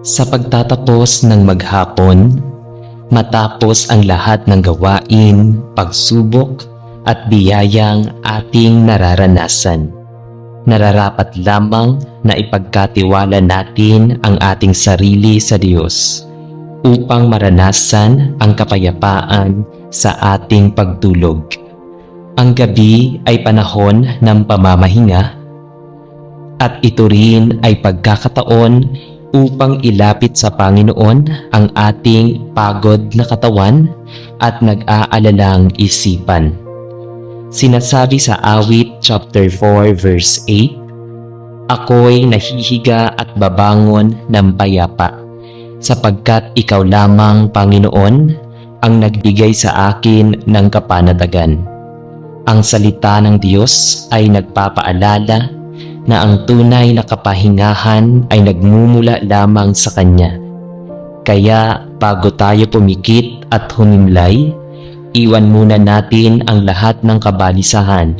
Sa pagtatapos ng maghapon, matapos ang lahat ng gawain, pagsubok at biyayang ating nararanasan, nararapat lamang na ipagkatiwala natin ang ating sarili sa Diyos upang maranasan ang kapayapaan sa ating pagtulog. Ang gabi ay panahon ng pamamahinga at ito rin ay pagkakataon upang ilapit sa Panginoon ang ating pagod na katawan at nag-aalalang isipan. Sinasabi sa Awit chapter 4 verse 8, "Ako'y nahihiga at babangon ng payapa, sapagkat ikaw lamang, Panginoon, ang nagbigay sa akin ng kapanatagan." Ang salita ng Diyos ay nagpapaalala na ang tunay na kapahingahan ay nagmumula lamang sa Kanya. Kaya bago tayo pumikit at humimlay, iwan muna natin ang lahat ng kabalisahan,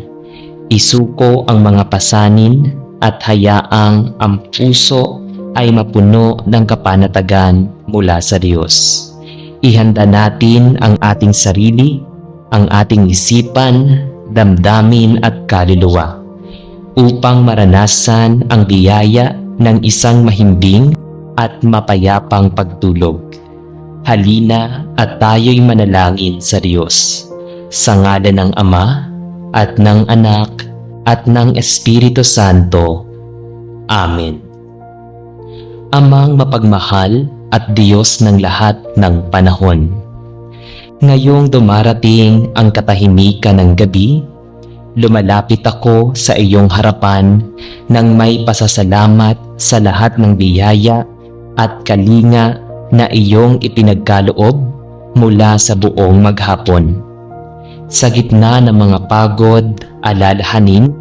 isuko ang mga pasanin at hayaang ang puso ay mapuno ng kapanatagan mula sa Diyos. Ihanda natin ang ating sarili, ang ating isipan, damdamin at kaluluwa upang maranasan ang biyaya ng isang mahimbing at mapayapang pagtulog. Halina at tayo'y manalangin sa Diyos, sa ngalan ng Ama at ng Anak at ng Espiritu Santo. Amen. Amang mapagmahal at Diyos ng lahat ng panahon, ngayong dumarating ang katahimikan ng gabi, lumalapit ako sa iyong harapan nang may pasasalamat sa lahat ng biyaya at kalinga na iyong ipinagkaloob mula sa buong maghapon. Sa gitna ng mga pagod, alalahanin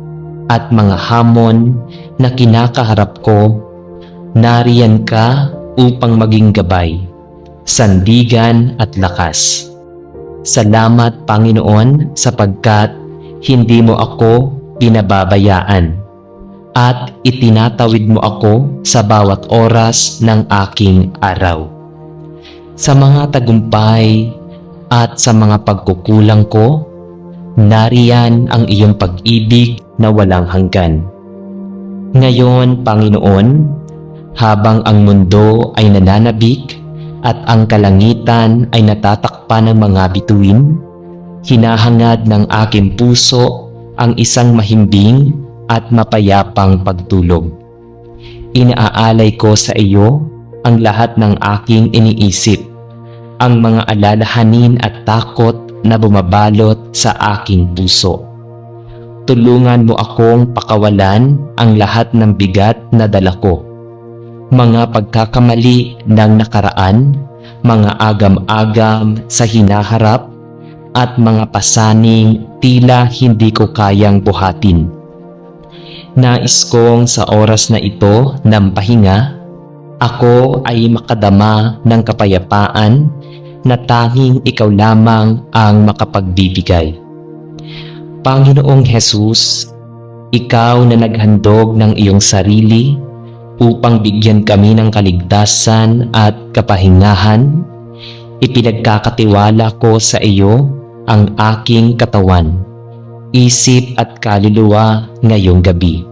at mga hamon na kinakaharap ko, nariyan ka upang maging gabay, sandigan at lakas. Salamat, Panginoon, sapagkat hindi mo ako pinababayaan at itinatawid mo ako sa bawat oras ng aking araw. Sa mga tagumpay at sa mga pagkukulang ko, nariyan ang iyong pag-ibig na walang hanggan. Ngayon, Panginoon, habang ang mundo ay nananabik at ang kalangitan ay natatakpan ng mga bituin, hinahangad ng aking puso ang isang mahimbing at mapayapang pagtulog. Inaalay ko sa iyo ang lahat ng aking iniisip, ang mga alalahanin at takot na bumabalot sa aking puso. Tulungan mo akong pakawalan ang lahat ng bigat na dala ko, mga pagkakamali ng nakaraan, mga agam-agam sa hinaharap, at mga pasaning tila hindi ko kayang buhatin. Nais kong sa oras na ito ng pahinga, ako ay makadama ng kapayapaan na tanging ikaw lamang ang makapagbibigay. Panginoong Hesus, ikaw na naghandog ng iyong sarili upang bigyan kami ng kaligtasan at kapahingahan, ipinagkakatiwala ko sa iyo ang aking katawan, isip at kaluluwa ngayong gabi.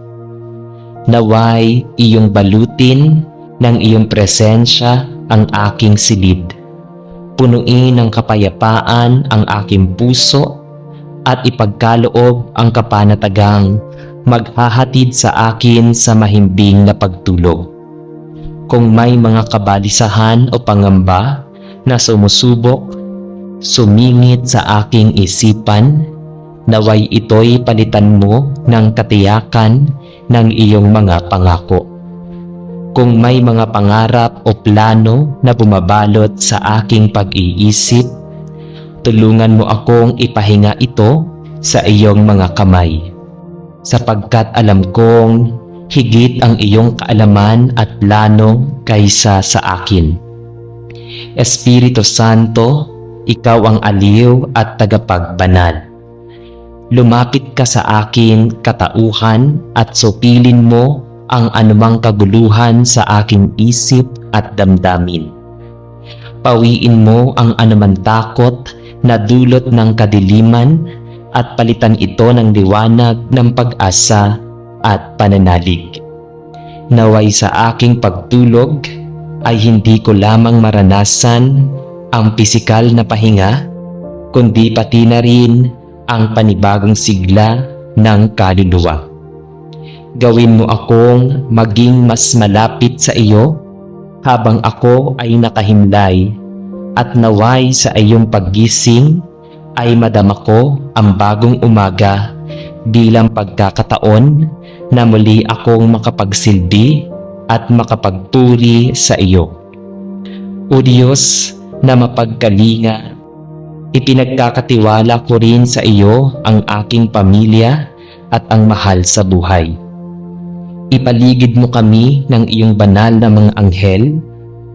Naway iyong balutin ng iyong presensya ang aking silid. Punuin ng kapayapaan ang aking puso at ipagkaloob ang kapanatagang maghahatid sa akin sa mahimbing na pagtulog. Kung may mga kabalisahan o pangamba na sumusubok, sumingit sa aking isipan, naway ito'y palitan mo ng katiyakan ng iyong mga pangako. Kung may mga pangarap o plano na bumabalot sa aking pag-iisip, tulungan mo akong ipahinga ito sa iyong mga kamay, sapagkat alam kong higit ang iyong kaalaman at plano kaysa sa akin. Espiritu Santo, ikaw ang aliw at tagapagbanal. Lumapit ka sa aking katauhan at supilin mo ang anumang kaguluhan sa aking isip at damdamin. Pawiin mo ang anuman takot na dulot ng kadiliman at palitan ito ng liwanag ng pag-asa at pananalig. Naway sa aking pagtulog ay hindi ko lamang maranasan ang pisikal na pahinga, kundi pati na rin ang panibagong sigla ng kaluluwa. Gawin mo akong maging mas malapit sa iyo habang ako ay nakahimlay, at naway sa iyong paggising ay madama ko ang bagong umaga bilang pagkakataon na muli akong makapagsilbi at makapagpuri sa iyo. O Diyos na mapagkalinga, ipinagkakatiwala ko rin sa iyo ang aking pamilya at ang mahal sa buhay. Ipaligid mo kami ng iyong banal na mga anghel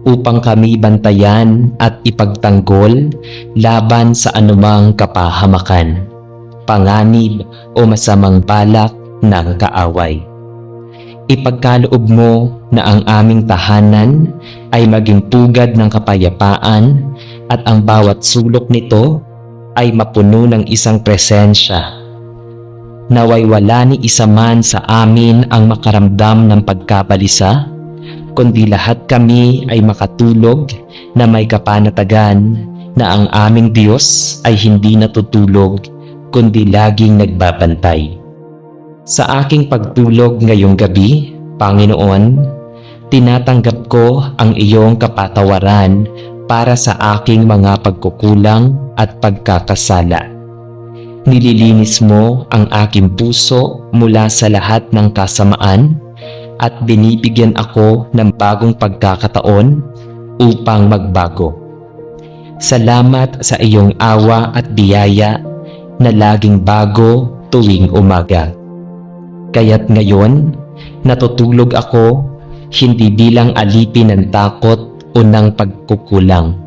upang kami bantayan at ipagtanggol laban sa anumang kapahamakan, panganib o masamang balak ng kaaway. Ipagkaloob mo na ang aming tahanan ay maging pugad ng kapayapaan at ang bawat sulok nito ay mapuno ng isang presensya. Naway wala ni isa man sa amin ang makaramdam ng pagkabalisa, kundi lahat kami ay makatulog na may kapanatagan na ang aming Diyos ay hindi natutulog kundi laging nagbabantay. Sa aking pagtulog ngayong gabi, Panginoon, tinatanggap ko ang iyong kapatawaran para sa aking mga pagkukulang at pagkakasala. Nililinis mo ang aking puso mula sa lahat ng kasamaan at binibigyan ako ng bagong pagkakataon upang magbago. Salamat sa iyong awa at biyaya na laging bago tuwing umaga. Kaya't ngayon, natutulog ako hindi bilang alipin ng takot o ng pagkukulang,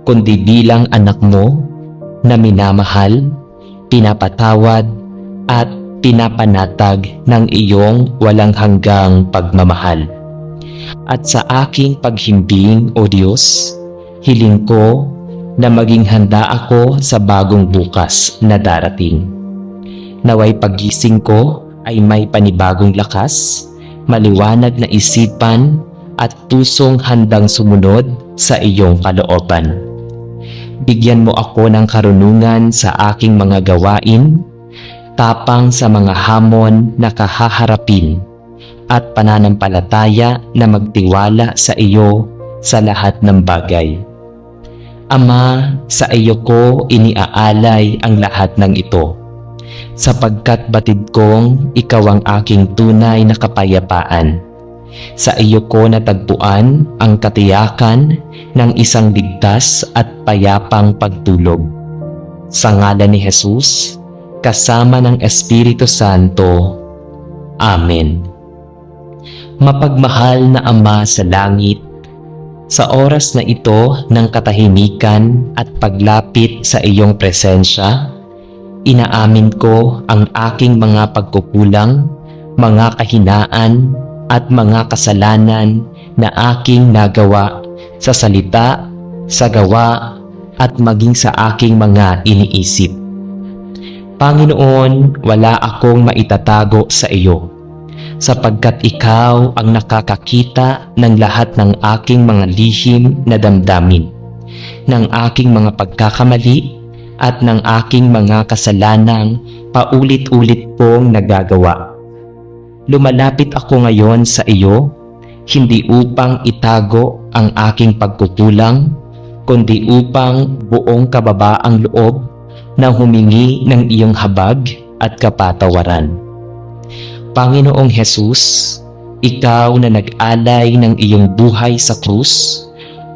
kundi bilang anak mo na minamahal, pinapatawad at pinapanatag ng iyong walang hanggang pagmamahal. At sa aking paghimbing, O Diyos, hiling ko na maging handa ako sa bagong bukas na darating. Naway paggising ko ay may panibagong lakas, maliwanag na isipan at pusong handang sumunod sa iyong kalooban. Bigyan mo ako ng karunungan sa aking mga gawain, tapang sa mga hamon na kahaharapin, at pananampalataya na magtiwala sa iyo sa lahat ng bagay. Ama, sa iyo ko iniaalay ang lahat ng ito, sapagkat batid kong ikaw ang aking tunay na kapayapaan. Sa iyo ko natagpuan ang katiyakan ng isang ligtas at payapang pagtulog. Sa ngalan ni Jesus, kasama ng Espiritu Santo. Amen. Mapagmahal na Ama sa langit, sa oras na ito ng katahimikan at paglapit sa iyong presensya, inaamin ko ang aking mga pagkukulang, mga kahinaan at mga kasalanan na aking nagawa sa salita, sa gawa at maging sa aking mga iniisip. Panginoon, wala akong maitatago sa iyo, sapagkat ikaw ang nakakakita ng lahat ng aking mga lihim na damdamin, ng aking mga pagkakamali at ng aking mga kasalanang paulit-ulit kong nagagawa. Lumalapit ako ngayon sa iyo, hindi upang itago ang aking pagkukulang, kundi upang buong kababaang loob na humingi ng iyong habag at kapatawaran. Panginoong Jesus, ikaw na nag-alay ng iyong buhay sa krus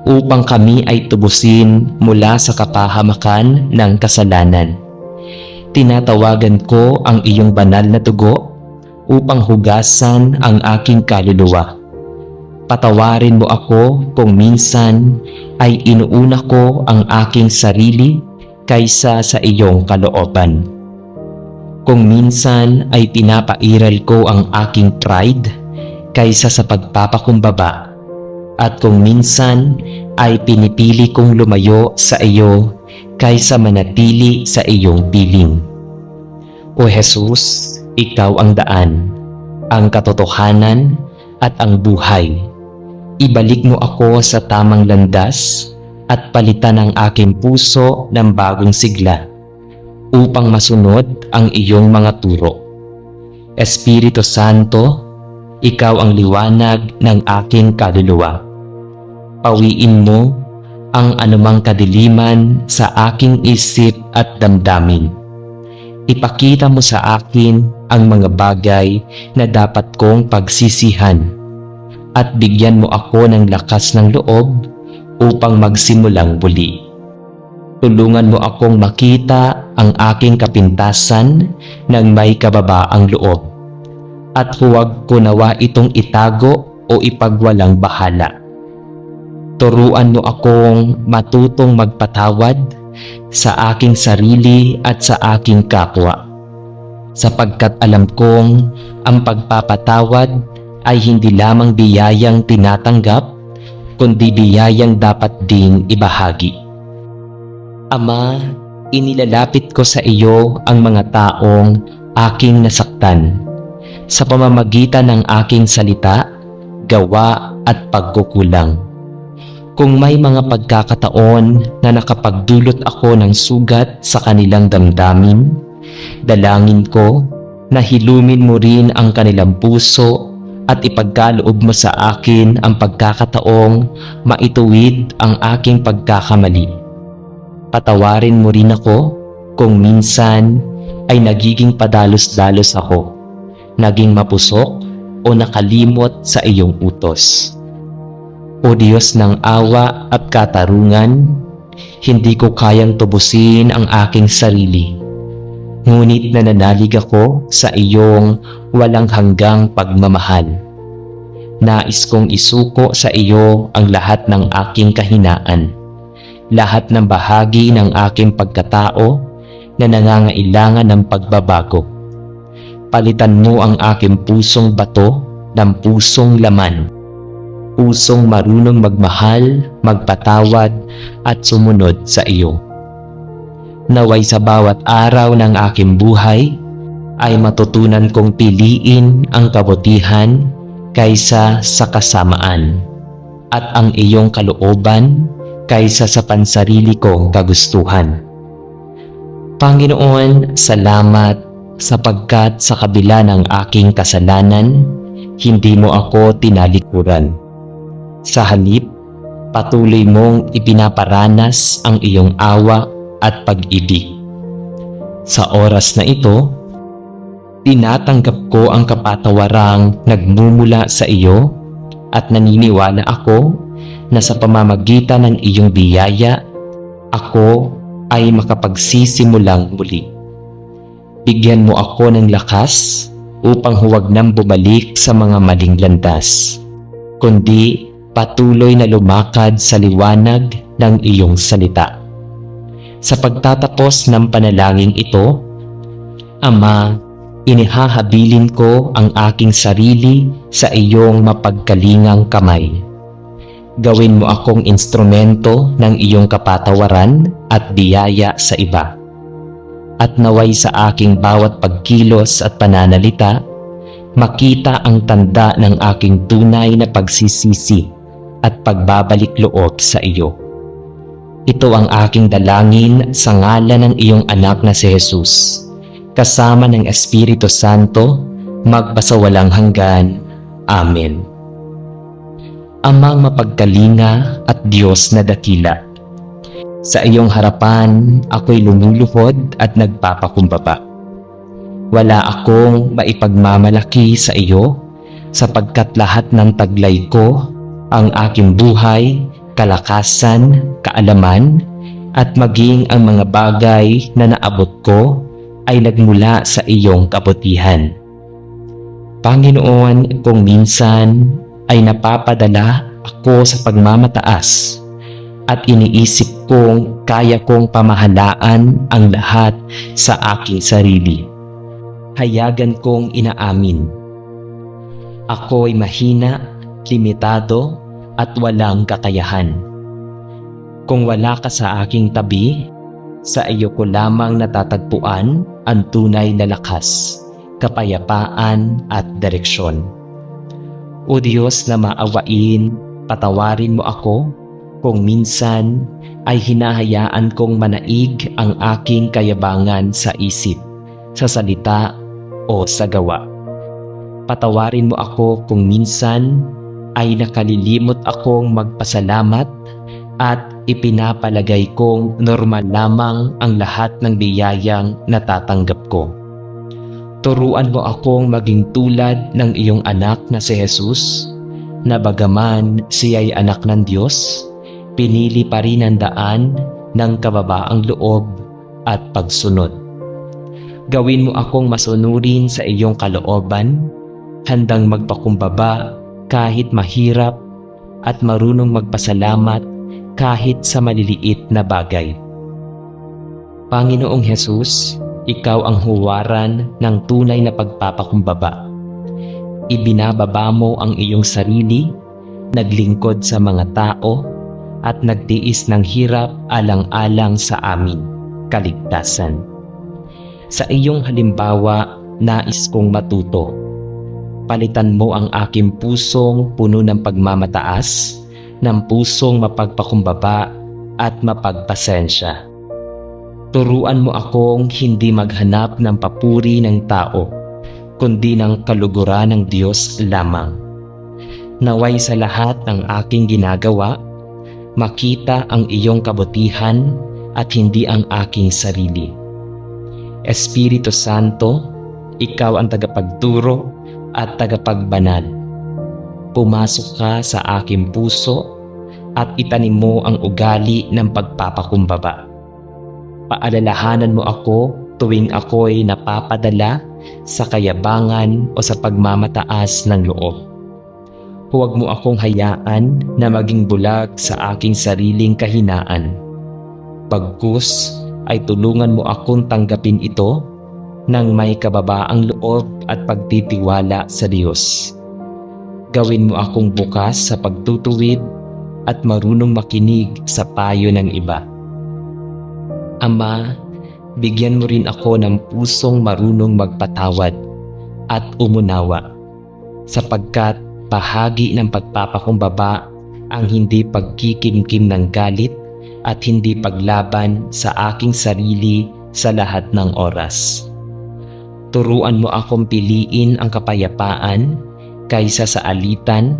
upang kami ay tubusin mula sa kapahamakan ng kasalanan. Tinatawagan ko ang iyong banal na dugo upang hugasan ang aking kaluluwa. Patawarin mo ako kung minsan ay inuuna ko ang aking sarili kaysa sa iyong kalooban. Kung minsan ay pinapairal ko ang aking pride kaysa sa pagpapakumbaba, at kung minsan ay pinipili kong lumayo sa iyo kaysa manatili sa iyong piling. O Jesus, ikaw ang daan, ang katotohanan at ang buhay. Ibalik mo ako sa tamang landas at palitan ang aking puso ng bagong sigla upang masunod ang iyong mga turo. Espiritu Santo, ikaw ang liwanag ng aking kaluluwa. Pawiin mo ang anumang kadiliman sa aking isip at damdamin. Ipakita mo sa akin ang mga bagay na dapat kong pagsisihan at bigyan mo ako ng lakas ng loob upang magsimulang muli. Tulungan mo akong makita ang aking kapintasan ng may kababaang loob at huwag ko nawa itong itago o ipagwalang bahala. Turuan mo akong matutong magpatawad sa aking sarili at sa aking kapwa, sapagkat alam kong ang pagpapatawad ay hindi lamang biyayang tinatanggap, kundi biyayang dapat ding ibahagi. Ama, inilalapit ko sa iyo ang mga taong aking nasaktan sa pamamagitan ng aking salita, gawa at pagkukulang. Kung may mga pagkakataon na nakapagdulot ako ng sugat sa kanilang damdamin, dalangin ko na hilumin mo rin ang kanilang puso at ipagkaloob mo sa akin ang pagkakataong maituwid ang aking pagkakamali. Patawarin mo rin ako kung minsan ay nagiging padalos-dalos ako, naging mapusok o nakalimot sa iyong utos. O Diyos ng awa at katarungan, hindi ko kayang tubusin ang aking sarili. Ngunit nananalig ako sa iyong walang hanggang pagmamahal. Nais kong isuko sa iyo ang lahat ng aking kahinaan, lahat ng bahagi ng aking pagkatao na nangangailangan ng pagbabago. Palitan mo ang aking pusong bato ng pusong laman, pusong marunong magmahal, magpatawad at sumunod sa iyo. Naway sa bawat araw ng aking buhay ay matutunan kong piliin ang kabutihan kaysa sa kasamaan at ang iyong kalooban kaysa sa pansarili kong kagustuhan. Panginoon, salamat sapagkat sa kabila ng aking kasalanan, hindi mo ako tinalikuran. Sa halip, patuloy mong ipinaparanas ang iyong awa at pag-ibig. Sa oras na ito, tinatanggap ko ang kapatawarang nagmumula sa iyo at naniniwala ako na sa pamamagitan ng iyong biyaya, ako ay makapagsisimulang muli. Bigyan mo ako ng lakas upang huwag nang bumalik sa mga maling landas, kundi patuloy na lumakad sa liwanag ng iyong salita. Sa pagtatapos ng panalangin ito, Ama, inihahabilin ko ang aking sarili sa iyong mapagkalingang kamay. Gawin mo akong instrumento ng iyong kapatawaran at biyaya sa iba. At naway sa aking bawat pagkilos at pananalita, makita ang tanda ng aking tunay na pagsisisi at pagbabalik loob sa iyo. Ito ang aking dalangin sa ngalan ng iyong anak na si Jesus, kasama ng Espiritu Santo, magpasawalang hanggan. Amen. Amang mapagkalinga at Diyos na dakila, sa iyong harapan ako'y lumuluhod at nagpapakumbaba. Wala akong maipagmamalaki sa iyo sapagkat lahat ng taglay ko, ang aking buhay, kalakasan, kaalaman, at maging ang mga bagay na naabot ko ay nagmula sa iyong kabutihan. Panginoon, kung minsan ay napapadala ako sa pagmamataas at iniisip kong kaya kong pamahalaan ang lahat sa aking sarili, hayagan kong inaamin. Ako'y mahina, limitado, at walang kakayahan. Kung wala ka sa aking tabi, sa iyo ko lamang natatagpuan ang tunay na lakas, kapayapaan at direksyon. O Diyos na maawain, patawarin mo ako kung minsan ay hinahayaan kong manaig ang aking kayabangan sa isip, sa salita o sa gawa. Patawarin mo ako kung minsan ay nakalilimot akong magpasalamat at ipinapalagay kong normal lamang ang lahat ng biyayang natatanggap ko. Turuan mo akong maging tulad ng iyong anak na si Jesus, na bagaman siya'y anak ng Diyos, pinili pa rin ang daan ng kababaang loob at pagsunod. Gawin mo akong masunurin sa iyong kalooban, handang magpakumbaba kahit mahirap at marunong magpasalamat kahit sa maliliit na bagay. Panginoong Hesus, ikaw ang huwaran ng tunay na pagpapakumbaba. Ibinababa mo ang iyong sarili, naglingkod sa mga tao, at nagtiis ng hirap alang-alang sa amin, kaligtasan. Sa iyong halimbawa, nais kong matuto. Palitan mo ang aking pusong puno ng pagmamataas, ng pusong mapagpakumbaba at mapagpasensya. Turuan mo akong hindi maghanap ng papuri ng tao, kundi ng kaluguran ng Diyos lamang. Naway sa lahat ng aking ginagawa, makita ang iyong kabutihan at hindi ang aking sarili. Espiritu Santo, ikaw ang tagapagturo at tagapagbanal. Pumasok ka sa aking puso at itanim mo ang ugali ng pagpapakumbaba. Paalalahanan mo ako tuwing ako'y napapadala sa kayabangan o sa pagmamataas ng loob. Huwag mo akong hayaan na maging bulag sa aking sariling kahinaan. Bagkus ay tulungan mo akong tanggapin ito ng may kababaang loob at pagtitiwala sa Diyos. Gawin mo akong bukas sa pagtutuwid at marunong makinig sa payo ng iba. Ama, bigyan mo rin ako ng pusong marunong magpatawad at umunawa, sapagkat bahagi ng pagpapakumbaba ang hindi pagkikimkim ng galit at hindi paglaban sa aking sarili sa lahat ng oras. Turuan mo akong piliin ang kapayapaan kaysa sa alitan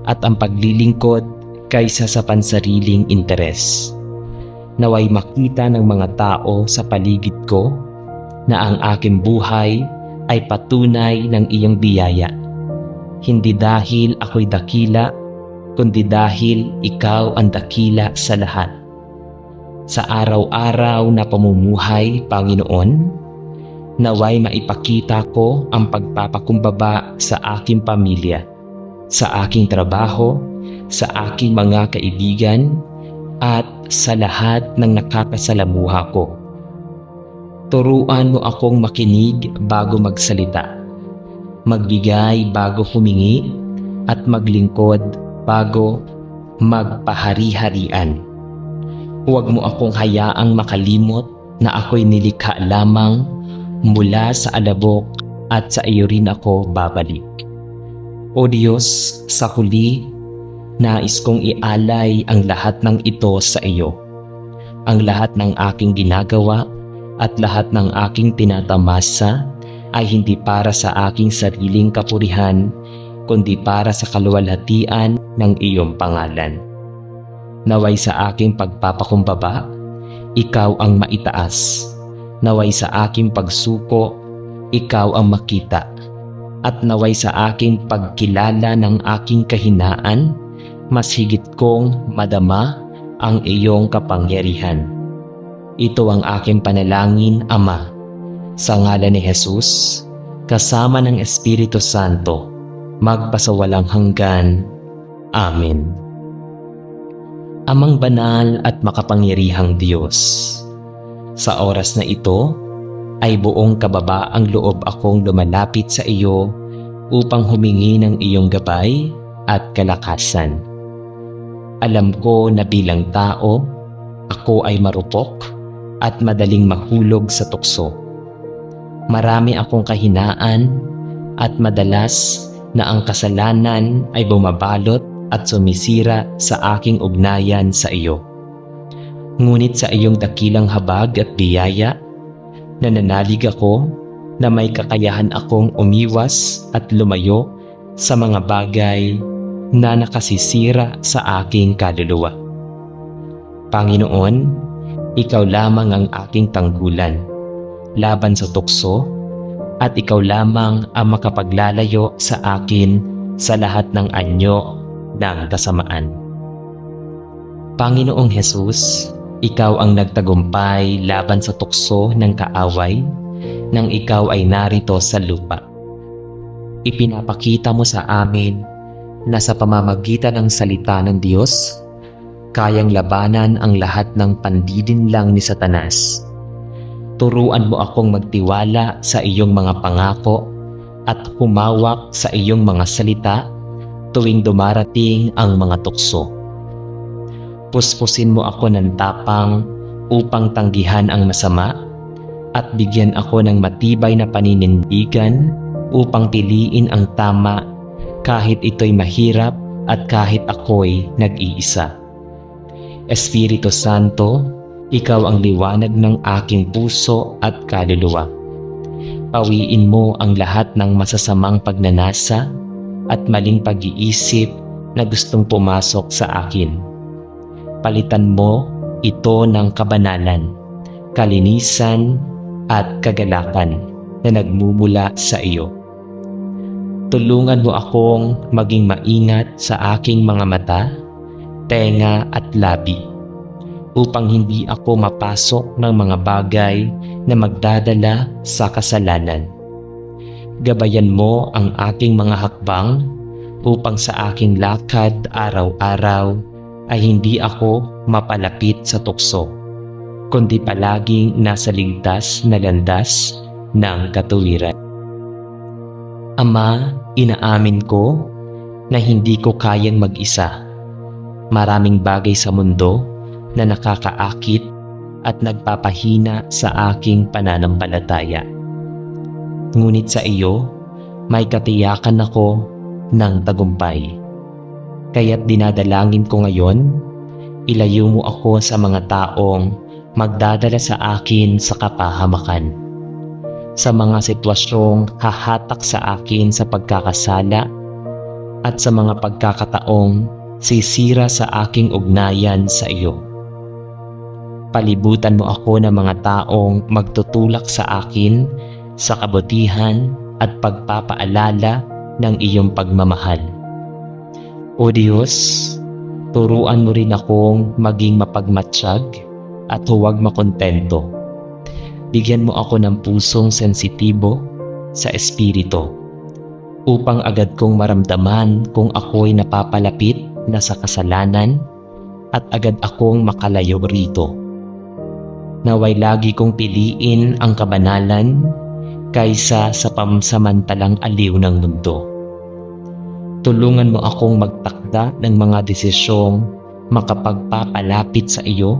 at ang paglilingkod kaysa sa pansariling interes. Naway makita ng mga tao sa paligid ko na ang aking buhay ay patunay ng iyong biyaya. Hindi dahil ako'y dakila, kundi dahil ikaw ang dakila sa lahat. Sa araw-araw na pamumuhay, Panginoon, naway maipakita ko ang pagpapakumbaba sa aking pamilya, sa aking trabaho, sa aking mga kaibigan, at sa lahat ng nakakasalamuha ko. Turuan mo akong makinig bago magsalita, magbigay bago humingi, at maglingkod bago magpahari-harian. Huwag mo akong hayaang makalimot na ako'y nilikha lamang mula sa alabok at sa iyo rin ako babalik. O Diyos, sa huli, nais kong ialay ang lahat ng ito sa iyo. Ang lahat ng aking ginagawa at lahat ng aking tinatamasa ay hindi para sa aking sariling kapurihan, kundi para sa kaluwalhatian ng iyong pangalan. Naway sa aking pagpapakumbaba, ikaw ang maitaas. Naway sa aking pagsuko, ikaw ang makita. At naway sa aking pagkilala ng aking kahinaan, mas higit kong madama ang iyong kapangyarihan. Ito ang aking panalangin, Ama, sa ngalan ni Jesus, kasama ng Espiritu Santo, magpasawalang hanggan. Amen. Amang banal at makapangyarihang Diyos, sa oras na ito ay buong kababaang loob akong lumalapit sa iyo upang humingi ng iyong gabay at kalakasan. Alam ko na bilang tao, ako ay marupok at madaling mahulog sa tukso. Marami akong kahinaan at madalas na ang kasalanan ay bumabalot at sumisira sa aking ugnayan sa iyo. Ngunit sa iyong dakilang habag at biyaya, nananalig ako na may kakayahan akong umiwas at lumayo sa mga bagay na nakasisira sa aking kaluluwa. Panginoon, ikaw lamang ang aking tanggulan laban sa tukso at ikaw lamang ang makapaglalayo sa akin sa lahat ng anyo ng kasamaan. Panginoong Hesus, ikaw ang nagtagumpay laban sa tukso ng kaaway nang ikaw ay narito sa lupa. Ipinapakita mo sa amin na sa pamamagitan ng salita ng Diyos, kayang labanan ang lahat ng pandidinlang ni Satanas. Turuan mo akong magtiwala sa iyong mga pangako at humawak sa iyong mga salita tuwing dumarating ang mga tukso. Puspusin mo ako ng tapang upang tanggihan ang masama at bigyan ako ng matibay na paninindigan upang piliin ang tama kahit ito'y mahirap at kahit ako'y nag-iisa. Espiritu Santo, ikaw ang liwanag ng aking puso at kaluluwa. Pawiin mo ang lahat ng masasamang pagnanasa at maling pag-iisip na gustong pumasok sa akin. Palitan mo ito ng kabanalan, kalinisan at kagalakan na nagmumula sa iyo. Tulungan mo akong maging maingat sa aking mga mata, tenga at labi upang hindi ako mapasok ng mga bagay na magdadala sa kasalanan. Gabayan mo ang aking mga hakbang upang sa aking lakad araw-araw ay hindi ako mapalapit sa tukso, kundi palaging nasa ligtas na landas ng katuwiran. Ama, inaamin ko na hindi ko kayang mag-isa. Maraming bagay sa mundo na nakakaakit at nagpapahina sa aking pananampalataya. Ngunit sa iyo, may katiyakan ako ng tagumpay. Kaya't dinadalangin ko ngayon, ilayo mo ako sa mga taong magdadala sa akin sa kapahamakan. Sa mga sitwasyong hahatak sa akin sa pagkakasala at sa mga pagkakataong sisira sa aking ugnayan sa iyo. Palibutan mo ako ng mga taong magtutulak sa akin sa kabutihan at pagpapaalala ng iyong pagmamahal. O Diyos, turuan mo rin akong maging mapagmatsyag at huwag makontento. Bigyan mo ako ng pusong sensitibo sa espiritu upang agad kong maramdaman kung ako'y napapalapit na sa kasalanan at agad akong makalayo rito. Naway lagi kong piliin ang kabanalan kaysa sa pamsamantalang aliw ng mundo. Tulungan mo akong magtakda ng mga desisyong makapagpapalapit sa iyo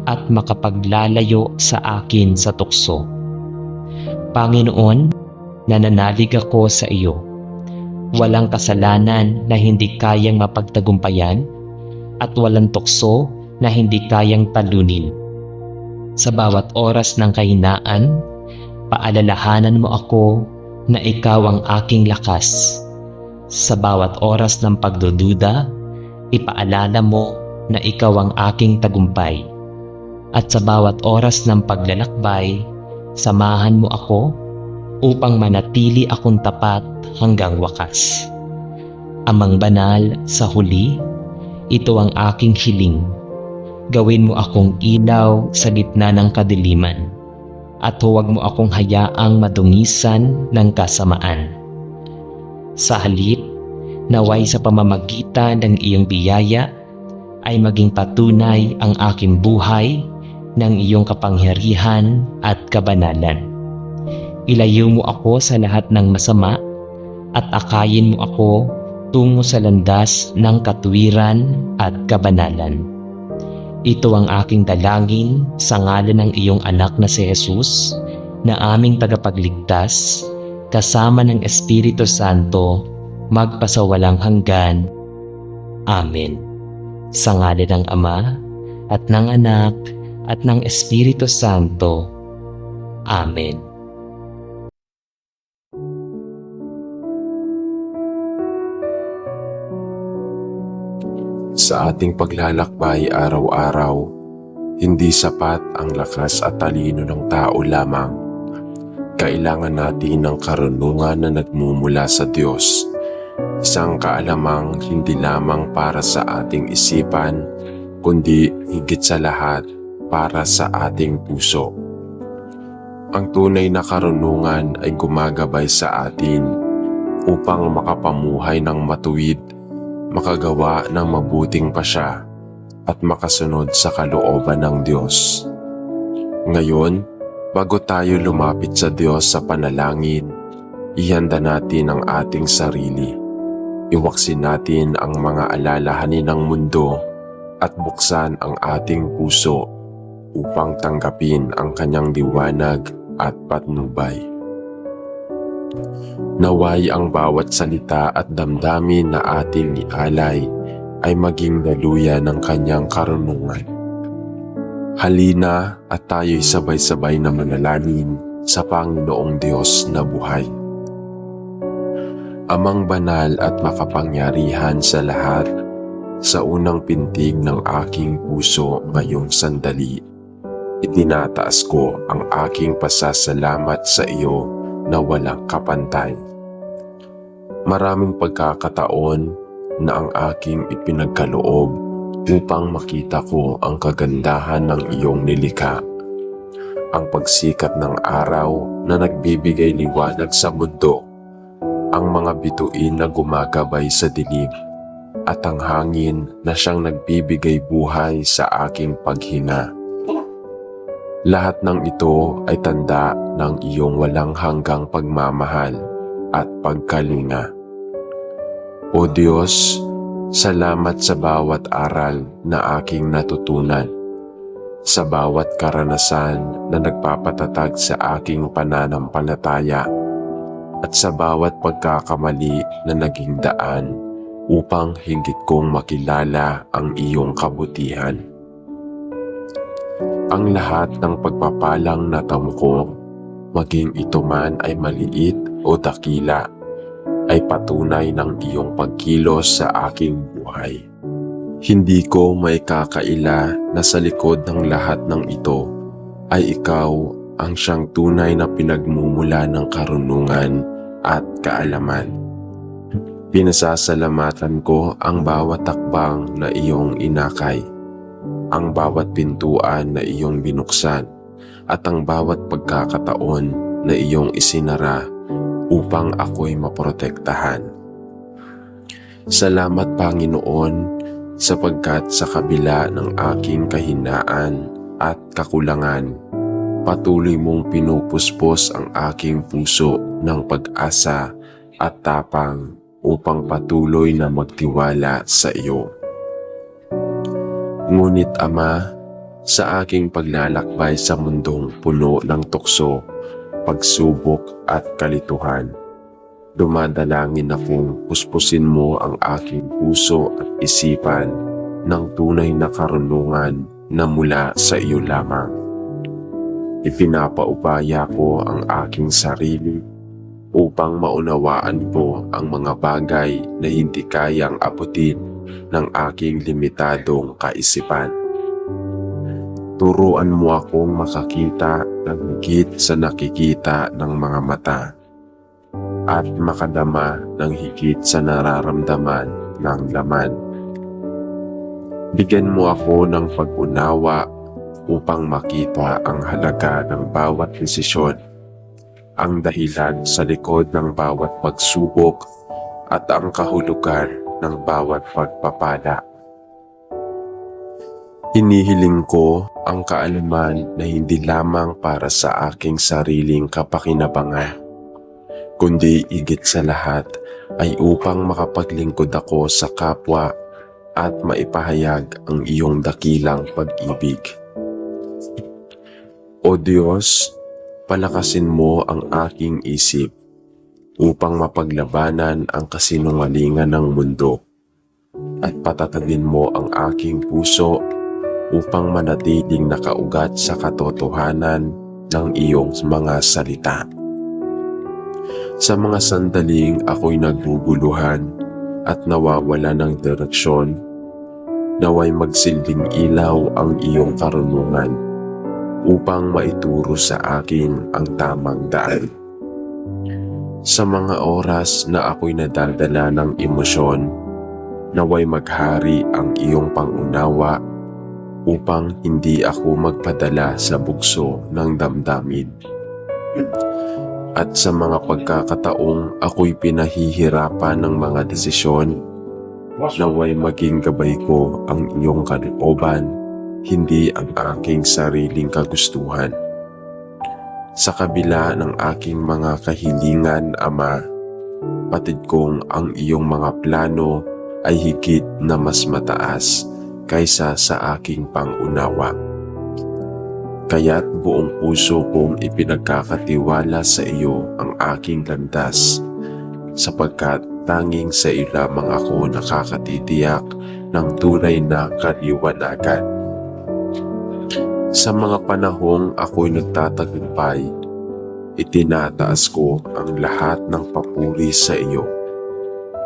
at makapaglalayo sa akin sa tukso. Panginoon, nananalig ako sa iyo. Walang kasalanan na hindi kayang mapagtagumpayan at walang tukso na hindi kayang talunin. Sa bawat oras ng kahinaan, paalalahanan mo ako na ikaw ang aking lakas. Sa bawat oras ng pagdududa, ipaalala mo na ikaw ang aking tagumpay. At sa bawat oras ng paglalakbay, samahan mo ako upang manatili akong tapat hanggang wakas. Amang banal, sa huli, ito ang aking hiling. Gawin mo akong ilaw sa gitna ng kadiliman at huwag mo akong hayaang madungisan ng kasamaan. Sa halip, naway sa pamamagitan ng iyong biyaya ay maging patunay ang aking buhay ng iyong kapangyarihan at kabanalan. Ilayo mo ako sa lahat ng masama at akayin mo ako tungo sa landas ng katuwiran at kabanalan. Ito ang aking dalangin sa ngalan ng iyong anak na si Jesus, na aming tagapagligtas, kasama ng Espiritu Santo, magpasawalang hanggan. Amen. Sa ngalan ng Ama, at ng Anak, at ng Espiritu Santo. Amen. Sa ating paglalakbay araw-araw, hindi sapat ang lakas at talino ng tao lamang. Kailangan natin ng karunungan na nagmumula sa Diyos. Isang kaalamang hindi lamang para sa ating isipan, kundi higit sa lahat para sa ating puso. Ang tunay na karunungan ay gumagabay sa atin upang makapamuhay ng matuwid, makagawa ng mabuting pasya at makasunod sa kalooban ng Diyos. Ngayon, bago tayo lumapit sa Diyos sa panalangin, ihanda natin ang ating sarili. Iwaksin natin ang mga alalahanin ng mundo at buksan ang ating puso upang tanggapin ang kanyang liwanag at patnubay. Naway ang bawat salita at damdamin na ating ialay ay maging daluyan ng kanyang karunungan. Halina at tayo'y sabay-sabay na manalangin sa Panginoong Diyos na buhay. Amang banal at makapangyarihan sa lahat, sa unang pintig ng aking puso ngayong sandali, itinataas ko ang aking pasasalamat sa iyo na walang kapantay. Maraming pagkakataon na ang aking ipinagkaloob upang makita ko ang kagandahan ng iyong nilikha. Ang pagsikat ng araw na nagbibigay liwanag sa mundo, ang mga bituin na gumagabay sa dilim, at ang hangin na siyang nagbibigay buhay sa aking paghinga. Lahat ng ito ay tanda ng iyong walang hanggang pagmamahal at pagkalinga. O Diyos, salamat sa bawat aral na aking natutunan, sa bawat karanasan na nagpapatatag sa aking pananampalataya, at sa bawat pagkakamali na naging daan upang higit kong makilala ang iyong kabutihan. Ang lahat ng pagpapalang natamo ko, maging ito man ay maliit o dakila, ay patunay ng iyong pagkilos sa aking buhay. Hindi ko maikakaila na sa likod ng lahat ng ito ay ikaw ang siyang tunay na pinagmumula ng karunungan at kaalaman. Pinasasalamatan ko ang bawat takbang na iyong inakay, ang bawat pintuan na iyong binuksan, at ang bawat pagkakataon na iyong isinara upang ako'y maprotektahan. Salamat, Panginoon, sapagkat sa kabila ng aking kahinaan at kakulangan, patuloy mong pinupuspos ang aking puso ng pag-asa at tapang upang patuloy na magtiwala sa iyo. Ngunit Ama, sa aking paglalakbay sa mundong puno ng tukso, pagsubok at kalituhan, dumadalangin akong puspusin mo ang aking puso at isipan ng tunay na karunungan na mula sa iyo lamang. Ipinapaubaya ko ang aking sarili upang maunawaan ko ang mga bagay na hindi kayang abutin ng aking limitadong kaisipan. Turuan mo akong makakita ng higit sa nakikita ng mga mata at makadama ng higit sa nararamdaman ng laman. Bigyan mo ako ng pag-unawa upang makita ang halaga ng bawat desisyon, ang dahilan sa likod ng bawat pagsubok at ang kahulugan ng bawat pagpapala. Hinihiling ko ang kaalaman na hindi lamang para sa aking sariling kapakinabangan, kundi higit sa lahat ay upang makapaglingkod ako sa kapwa at maipahayag ang iyong dakilang pag-ibig. O Diyos, palakasin mo ang aking isip upang mapaglabanan ang kasinungalingan ng mundo at patatagin mo ang aking puso upang manatiling nakaugat sa katotohanan ng iyong mga salita. Sa mga sandaling ako'y naguguluhan at nawawala ng direksyon, naway magsilbing ilaw ang iyong karunungan upang maituro sa akin ang tamang daan. Sa mga oras na ako'y nadadala ng emosyon, naway maghari ang iyong pangunawa upang hindi ako magpadala sa bugso ng damdamin. At sa mga pagkakataong ako'y pinahihirapan ng mga desisyon, naway maging gabay ko ang iyong kalooban, hindi ang aking sariling kagustuhan. Sa kabila ng aking mga kahilingan, Ama, patid kong ang iyong mga plano ay higit na mas mataas kaysa sa aking pangunawa. Kaya't buong puso kong ipinagkakatiwala sa iyo ang aking landas, sapagkat tanging sa iyo lamang ako nakakatitiyak ng tunay na kaliwanagan. Sa mga panahong ako'y nagtatagumpay, itinataas ko ang lahat ng papuri sa iyo,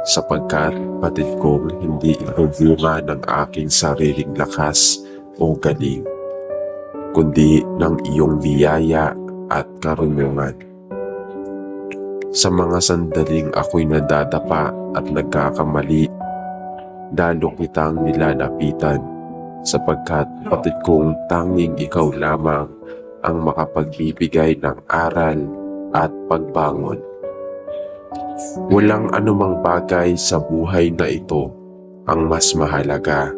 sapagkat patid kong hindi ito bunga ng aking sariling lakas o galing, kundi ng iyong biyaya at karunungan. Sa mga sandaling ako'y nadadapa at nagkakamali, lalo kitang nilalapitan, sapagkat patid kong tanging ikaw lamang ang makapagbibigay ng aral at pagbangon. Walang anumang bagay sa buhay na ito ang mas mahalaga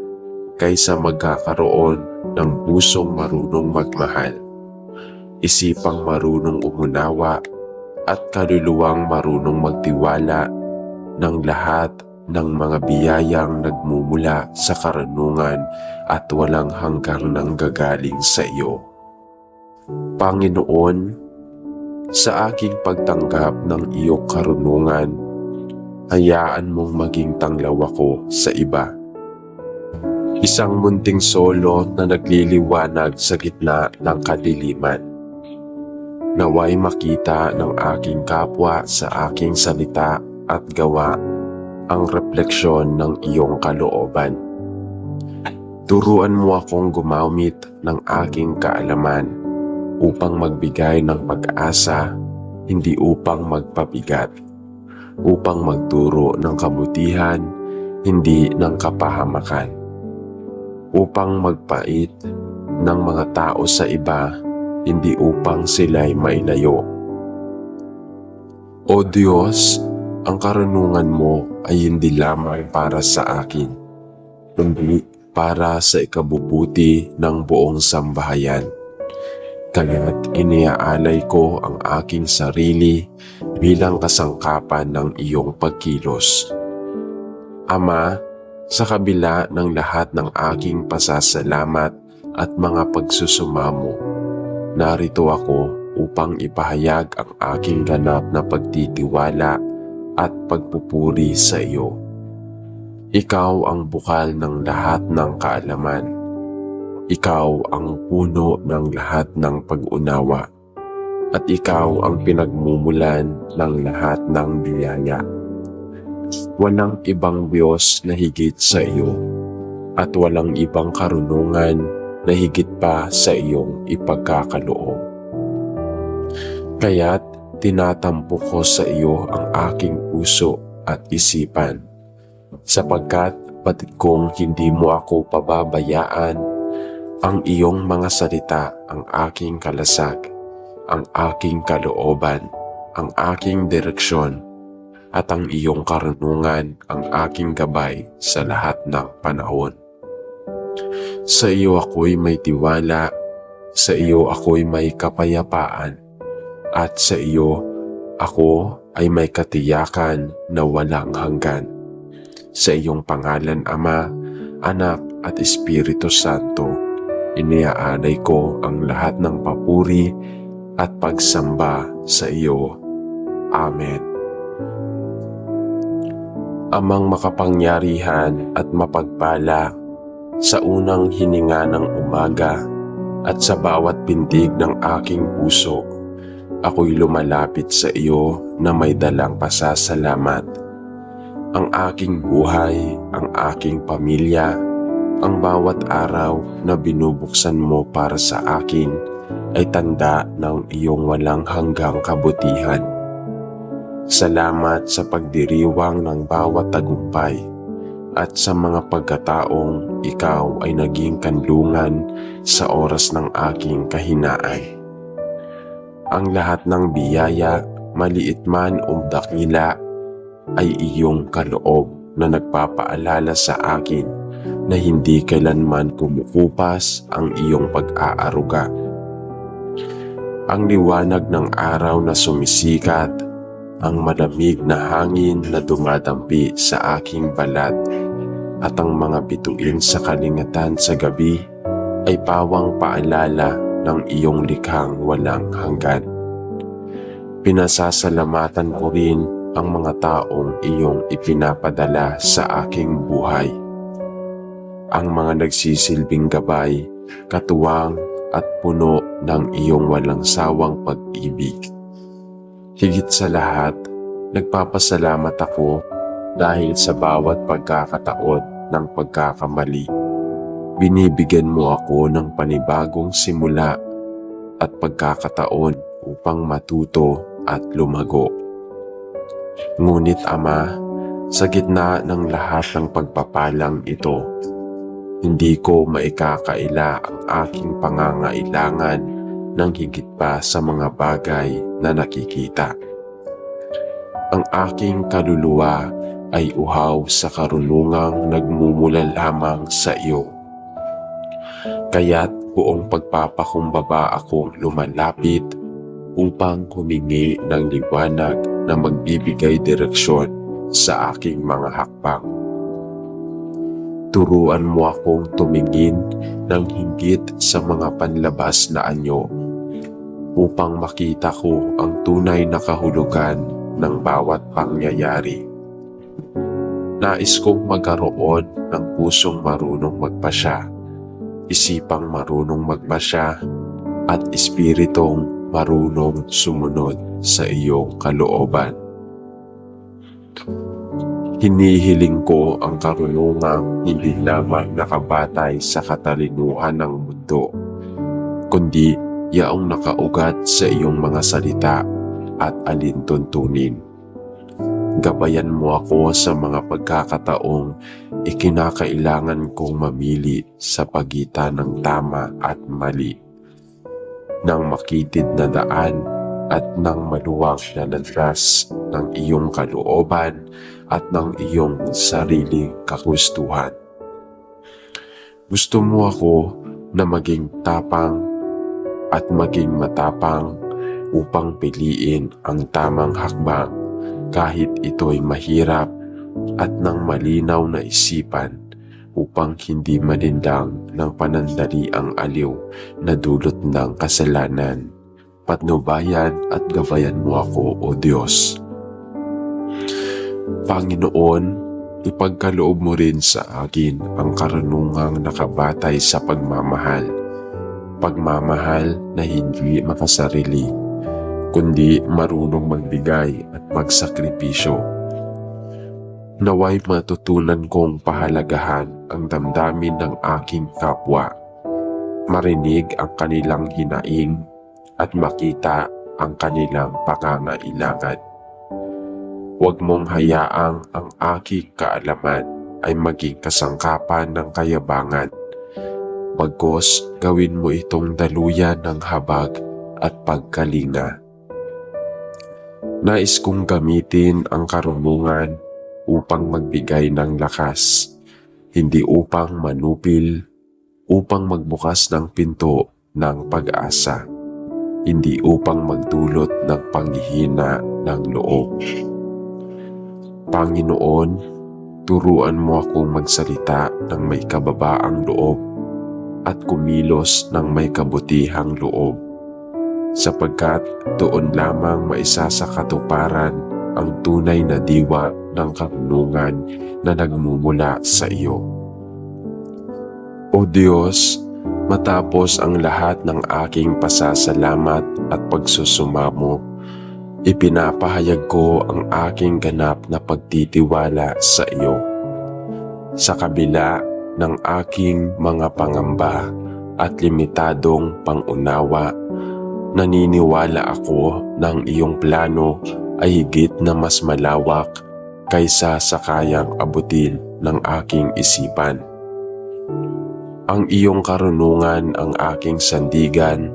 kaysa magkakaroon ng pusong marunong magmahal, isipang marunong umunawa at kaluluwang marunong magtiwala ng lahat ng mga biyayang nagmumula sa karunungan at walang hanggang nanggagaling sa iyo. Panginoon, sa aking pagtanggap ng iyong karunungan, hayaan mong maging tanglaw ako sa iba. Isang munting solo na nagliliwanag sa gitna ng kadiliman. Naway makita ng aking kapwa sa aking salita at gawa ang refleksyon ng iyong kalooban. Turuan mo akong gumamit ng aking kaalaman upang magbigay ng pag-asa, hindi upang magpabigat, upang magturo ng kabutihan, hindi ng kapahamakan, upang magpait ng mga tao sa iba, hindi upang sila'y mailayo. O Diyos, ang karunungan mo ay hindi lamang para sa akin, kundi para sa ikabubuti ng buong sambahayan. Kaya't iniaalay ko ang aking sarili bilang kasangkapan ng iyong pagkilos. Ama, sa kabila ng lahat ng aking pasasalamat at mga pagsusumamo, narito ako upang ipahayag ang aking ganap na pagtitiwala at pagpupuri sa iyo. Ikaw ang bukal ng lahat ng kaalaman. Ikaw ang puno ng lahat ng pag-unawa. At ikaw ang pinagmumulan ng lahat ng biyaya. Walang ibang Diyos na higit sa iyo, at walang ibang karunungan na higit pa sa iyong ipagkakaloob. Kaya't tinatampok ko sa iyo ang aking puso at isipan, sapagkat patid kong hindi mo ako pababayaan. Ang iyong mga salita ang aking kalasag, ang aking kalooban, ang aking direksyon, at ang iyong karunungan ang aking gabay sa lahat ng panahon. Sa iyo ako'y may tiwala, sa iyo ako'y may kapayapaan, at sa iyo ako ay may katiyakan na walang hanggan. Sa iyong pangalan, Ama, Anak at Espiritu Santo, iniaalay ko ang lahat ng papuri at pagsamba sa iyo. Amen. Amang makapangyarihan at mapagpala, sa unang hininga ng umaga at sa bawat pintig ng aking puso, ako'y lumalapit sa iyo na may dalang pasasalamat. Ang aking buhay, ang aking pamilya, ang bawat araw na binubuksan mo para sa akin ay tanda ng iyong walang hanggang kabutihan. Salamat sa pagdiriwang ng bawat tagumpay at sa mga pagkataong ikaw ay naging kanlungan sa oras ng aking kahinaan. Ang lahat ng biyaya, maliit man o dakila, ay iyong kaloob na nagpapaalala sa akin na hindi kailanman kumukupas ang iyong pag-aaruga. Ang liwanag ng araw na sumisikat, ang malamig na hangin na dumadampi sa aking balat, at ang mga bituin sa kalingatan sa gabi ay pawang paalala ng iyong likhang walang hanggan. Pinasasalamatan ko rin ang mga taong iyong ipinapadala sa aking buhay. Ang mga nagsisilbing gabay, katuwang at puno ng iyong walang sawang pag-ibig. Higit sa lahat, nagpapasalamat ako dahil sa bawat pagkakataon ng pagkakamali. Binibigyan mo ako ng panibagong simula at pagkakataon upang matuto at lumago. Ngunit Ama, sa gitna ng lahat ng pagpapalang ito, hindi ko maikakaila ang aking pangangailangan ng higit pa sa mga bagay na nakikita. Ang aking kaluluwa ay uhaw sa karunungang nagmumula lamang sa iyo. Kaya't buong pagpapakumbaba akong lumalapit upang humingi ng liwanag na magbibigay direksyon sa aking mga hakbang. Turuan mo akong tumingin ng hinggit sa mga panlabas na anyo upang makita ko ang tunay na kahulugan ng bawat pangyayari. Nais kong magkaroon ng pusong marunong magpasya, isipang marunong magpasya, at espiritong marunong sumunod sa iyong kalooban. Hinihiling ko ang karunungang hindi lamang nakabatay sa katalinuhan ng mundo, kundi yaong nakaugat sa iyong mga salita at alintuntunin. Gabayan mo ako sa mga pagkakataong ikinakailangan kong mamili sa pagitan ng tama at mali, ng makitid na daan at ng maluwag na landas ng iyong kalooban at ng iyong sariling kagustuhan. Gusto mo ako na maging tapang at maging matapang upang piliin ang tamang hakbang kahit ito'y mahirap, at ng malinaw na isipan upang hindi malindang ng panandali ang aliw na dulot ng kasalanan. Patnubayan at gabayan mo ako, O Diyos. Panginoon, ipagkaloob mo rin sa akin ang karunungang nakabatay sa pagmamahal. Pagmamahal na hindi makasarili, kundi marunong magbigay at magsakripisyo. Naway matutunan kong pahalagahan ang damdamin ng aking kapwa, marinig ang kanilang hinaing at makita ang kanilang pangangailangan. Huwag mong hayaang ang aking kaalaman ay maging kasangkapan ng kayabangan. Bagkus, gawin mo itong daluyan ng habag at pagkalinga. Nais kong gamitin ang karunungan upang magbigay ng lakas, hindi upang manupil, upang magbukas ng pinto ng pag-asa, hindi upang magdulot ng panghihina ng loob. Panginoon, turuan mo akong magsalita ng may kababaang loob at kumilos ng may kabutihang loob, sapagkat doon lamang maisasakatuparan ang tunay na diwa ng karunungan na nagmumula sa iyo. O Diyos, matapos ang lahat ng aking pasasalamat at pagsusumamo, ipinapahayag ko ang aking ganap na pagtitiwala sa iyo. Sa kabila ng aking mga pangamba at limitadong pangunawa, naniniwala ako ng iyong plano ay higit na mas malawak kaysa sa kayang abutin ng aking isipan. Ang iyong karunungan ang aking sandigan,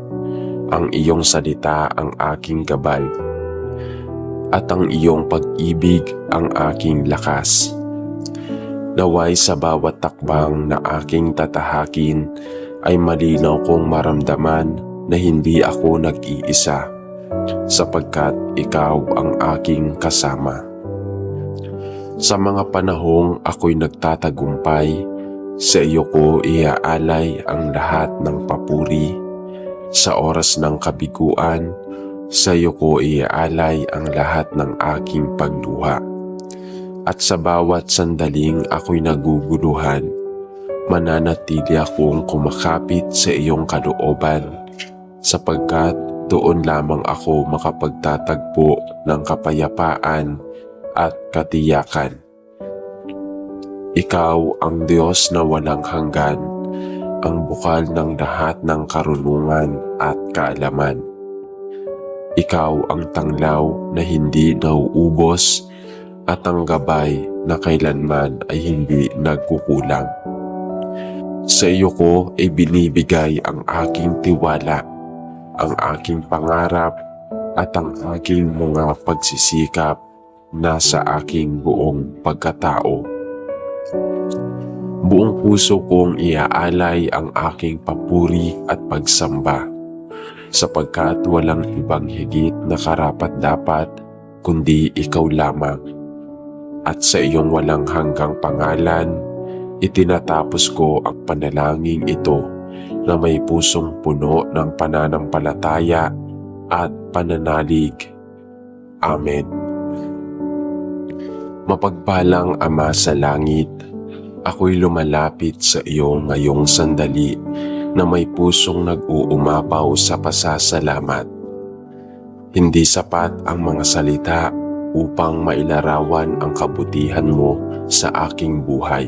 ang iyong salita ang aking gabay, at ang iyong pag-ibig ang aking lakas. Naway sa bawat takbang na aking tatahakin ay malinaw kong maramdaman na hindi ako nag-iisa, sapagkat ikaw ang aking kasama. Sa mga panahong ako'y nagtatagumpay, sa iyo ko iaalay ang lahat ng papuri. Sa oras ng kabiguan, sa iyo ko iaalay ang lahat ng aking pagluha. At sa bawat sandaling ako'y naguguluhan, mananatili akong kumakapit sa iyong kalooban, sapagkat doon lamang ako makapagtatagpo ng kapayapaan at katiyakan. Ikaw ang Diyos na walang hanggan, ang bukal ng lahat ng karunungan at kaalaman. Ikaw ang tanglaw na hindi nauubos at ang gabay na kailanman ay hindi nagkukulang. Sa iyo ko ay binibigay ang aking tiwala, ang aking pangarap at ang aking mga pagsisikap na sa aking buong pagkatao. Buong puso kong iaalay ang aking papuri at pagsamba, sapagkat walang ibang higit na karapat-dapat kundi ikaw lamang. At sa iyong walang hanggang pangalan, itinatapos ko ang panalangin ito na may pusong puno ng pananampalataya at pananalig. Amen. Mapagpalang Ama sa langit, ako'y lumalapit sa iyo ngayong sandali na may pusong nag-uumapaw sa pasasalamat. Hindi sapat ang mga salita upang mailarawan ang kabutihan mo sa aking buhay.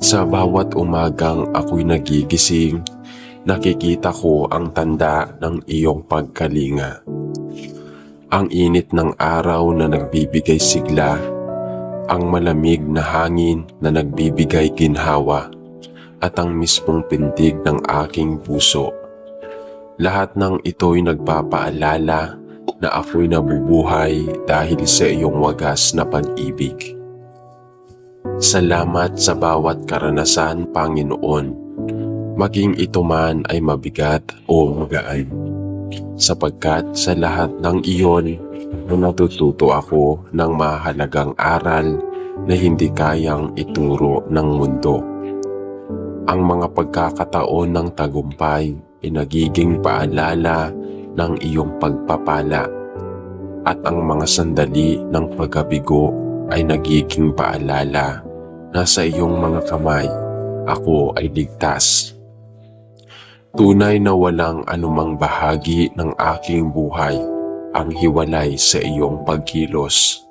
Sa bawat umagang ako'y nagigising, nakikita ko ang tanda ng iyong pagkalinga. Ang init ng araw na nagbibigay sigla, ang malamig na hangin na nagbibigay ginhawa, at ang mismong pintig ng aking puso. Lahat ng ito'y nagpapaalala na ako'y nabubuhay dahil sa iyong wagas na pag-ibig. Salamat sa bawat karanasan, Panginoon, maging ito man ay mabigat o magaan, sapagkat sa lahat ng iyon natututo ako ng mahalagang aral na hindi kayang ituro ng mundo. Ang mga pagkakataon ng tagumpay ay nagiging paalala ng iyong pagpapala, at ang mga sandali ng pagkabigo ay nagiging paalala na sa iyong mga kamay ako ay ligtas. Tunay na walang anumang bahagi ng aking buhay ang hiwalay sa iyong pagkilos.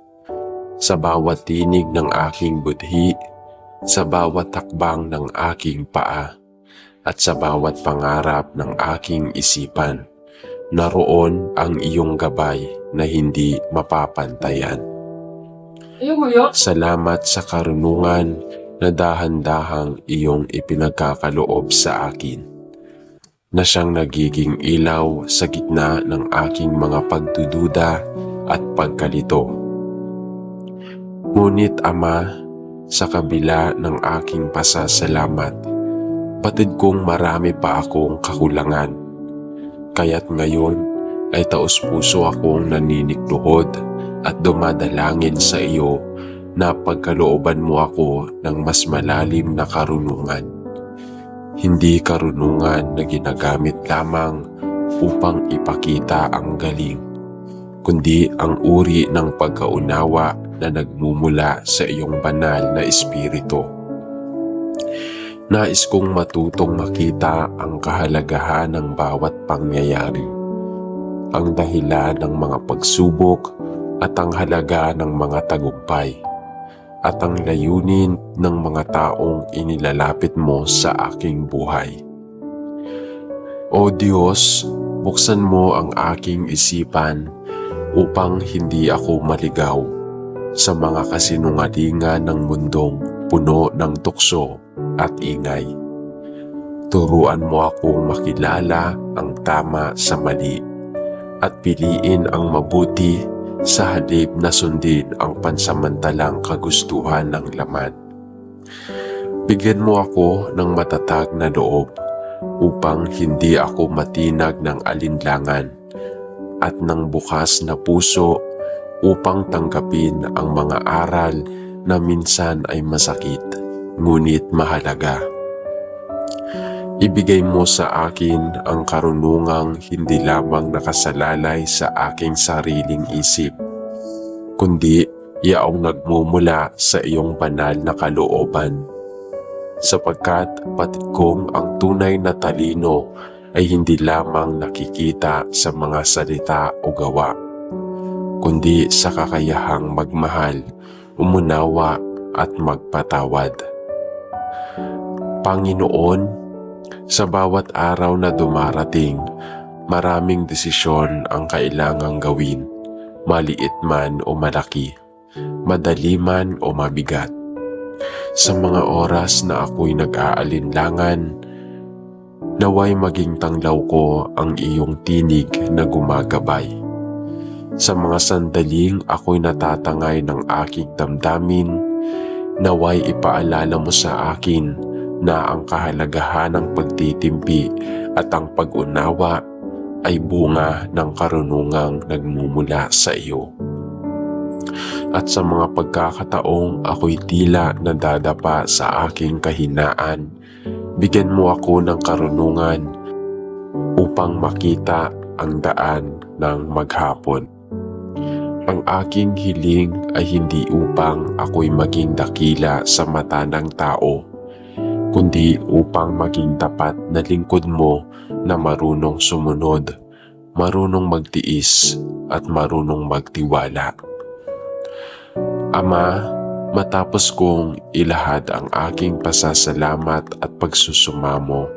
Sa bawat tinig ng aking budhi, sa bawat takbang ng aking paa, at sa bawat pangarap ng aking isipan, naroon ang iyong gabay na hindi mapapantayan. Salamat sa karunungan na dahan-dahang iyong ipinagkakaloob sa akin, na siyang nagiging ilaw sa gitna ng aking mga pagdududa at pagkalito. Ngunit Ama, sa kabila ng aking pasasalamat, batid kong marami pa akong kakulangan. Kaya't ngayon, ay taos-puso akong naninikluhod at dumadalangin sa iyo na pagkalooban mo ako ng mas malalim na karunungan. Hindi karunungan na ginagamit lamang upang ipakita ang galing, kundi ang uri ng pagkaunawa na nagmumula sa iyong banal na espiritu. Nais kong matutong makita ang kahalagahan ng bawat pangyayari, ang dahilan ng mga pagsubok at ang halaga ng mga tagumpay, at ang layunin ng mga taong inilalapit mo sa aking buhay. O Diyos, buksan mo ang aking isipan upang hindi ako maligaw sa mga kasinungalingan ng mundong puno ng tukso at ingay. Turuan mo akong makilala ang tama sa mali at piliin ang mabuti sa halip na sundin ang pansamantalang kagustuhan ng laman. Bigyan mo ako ng matatag na loob upang hindi ako matinag ng alinlangan at ng bukas na puso upang tanggapin ang mga aral na minsan ay masakit ngunit mahalaga. Ibigay mo sa akin ang karunungang hindi lamang nakasalalay sa aking sariling isip, kundi yaong nagmumula sa iyong banal na kalooban. Sapagkat patid kong ang tunay na talino ay hindi lamang nakikita sa mga salita o gawa, kundi sa kakayahang magmahal, umunawa at magpatawad. Panginoon, sa bawat araw na dumarating, maraming desisyon ang kailangang gawin, maliit man o malaki, madali man o mabigat. Sa mga oras na ako'y nag-aalinlangan, naway maging tanglaw ko ang iyong tinig na gumagabay. Sa mga sandaling ako'y natatangay ng aking damdamin, naway ipaalala mo sa akin na ang kahalagahan ng pagtitimpi at ang pag-unawa ay bunga ng karunungang nagmumula sa iyo. At sa mga pagkakataong ako'y tila nadadapa sa aking kahinaan, bigyan mo ako ng karunungan upang makita ang daan ng maghapon. Ang aking hiling ay hindi upang ako'y maging dakila sa mata ng tao, kundi upang maging tapat na lingkod mo na marunong sumunod, marunong magtiis at marunong magtiwala. Ama, matapos kong ilahad ang aking pasasalamat at pagsusumamo,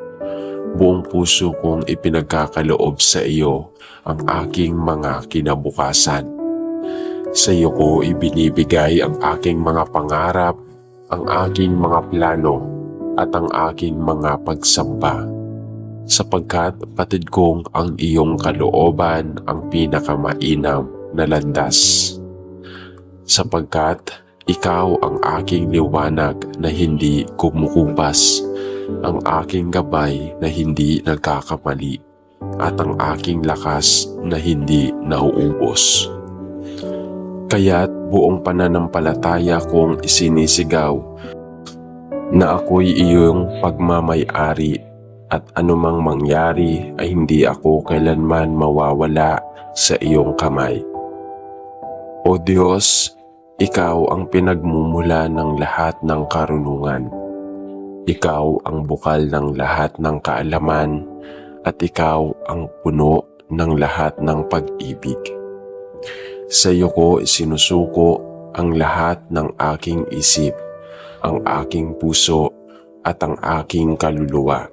buong puso kong ipinagkakaloob sa iyo ang aking mga kinabukasan. Sa iyo ko ibinibigay ang aking mga pangarap, ang aking mga plano, at ang aking mga pagsamba, sapagkat patid kong ang iyong kalooban ang pinakamainam na landas. Sapagkat ikaw ang aking liwanag na hindi kumukupas, ang aking gabay na hindi nagkakamali, at ang aking lakas na hindi nauubos. Kaya't buong pananampalataya kong isinisigaw na ako'y iyong pagmamay-ari at anumang mangyari ay hindi ako kailanman mawawala sa iyong kamay. O Diyos, ikaw ang pinagmumula ng lahat ng karunungan. Ikaw ang bukal ng lahat ng kaalaman at ikaw ang puno ng lahat ng pag-ibig. Sa iyo ko isinusuko ang lahat ng aking isip, ang aking puso at ang aking kaluluwa,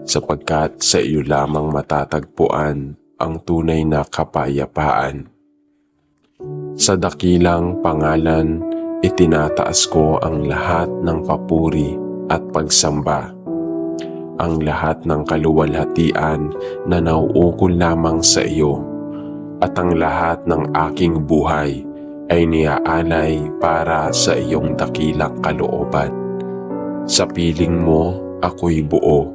sapagkat sa iyo lamang matatagpuan ang tunay na kapayapaan. Sa dakilang pangalan, itinataas ko ang lahat ng papuri at pagsamba, ang lahat ng kaluwalhatian na nauukol lamang sa iyo, at ang lahat ng aking buhay ay niaalay para sa iyong dakilang kalooban. Sa piling mo, ako'y buo.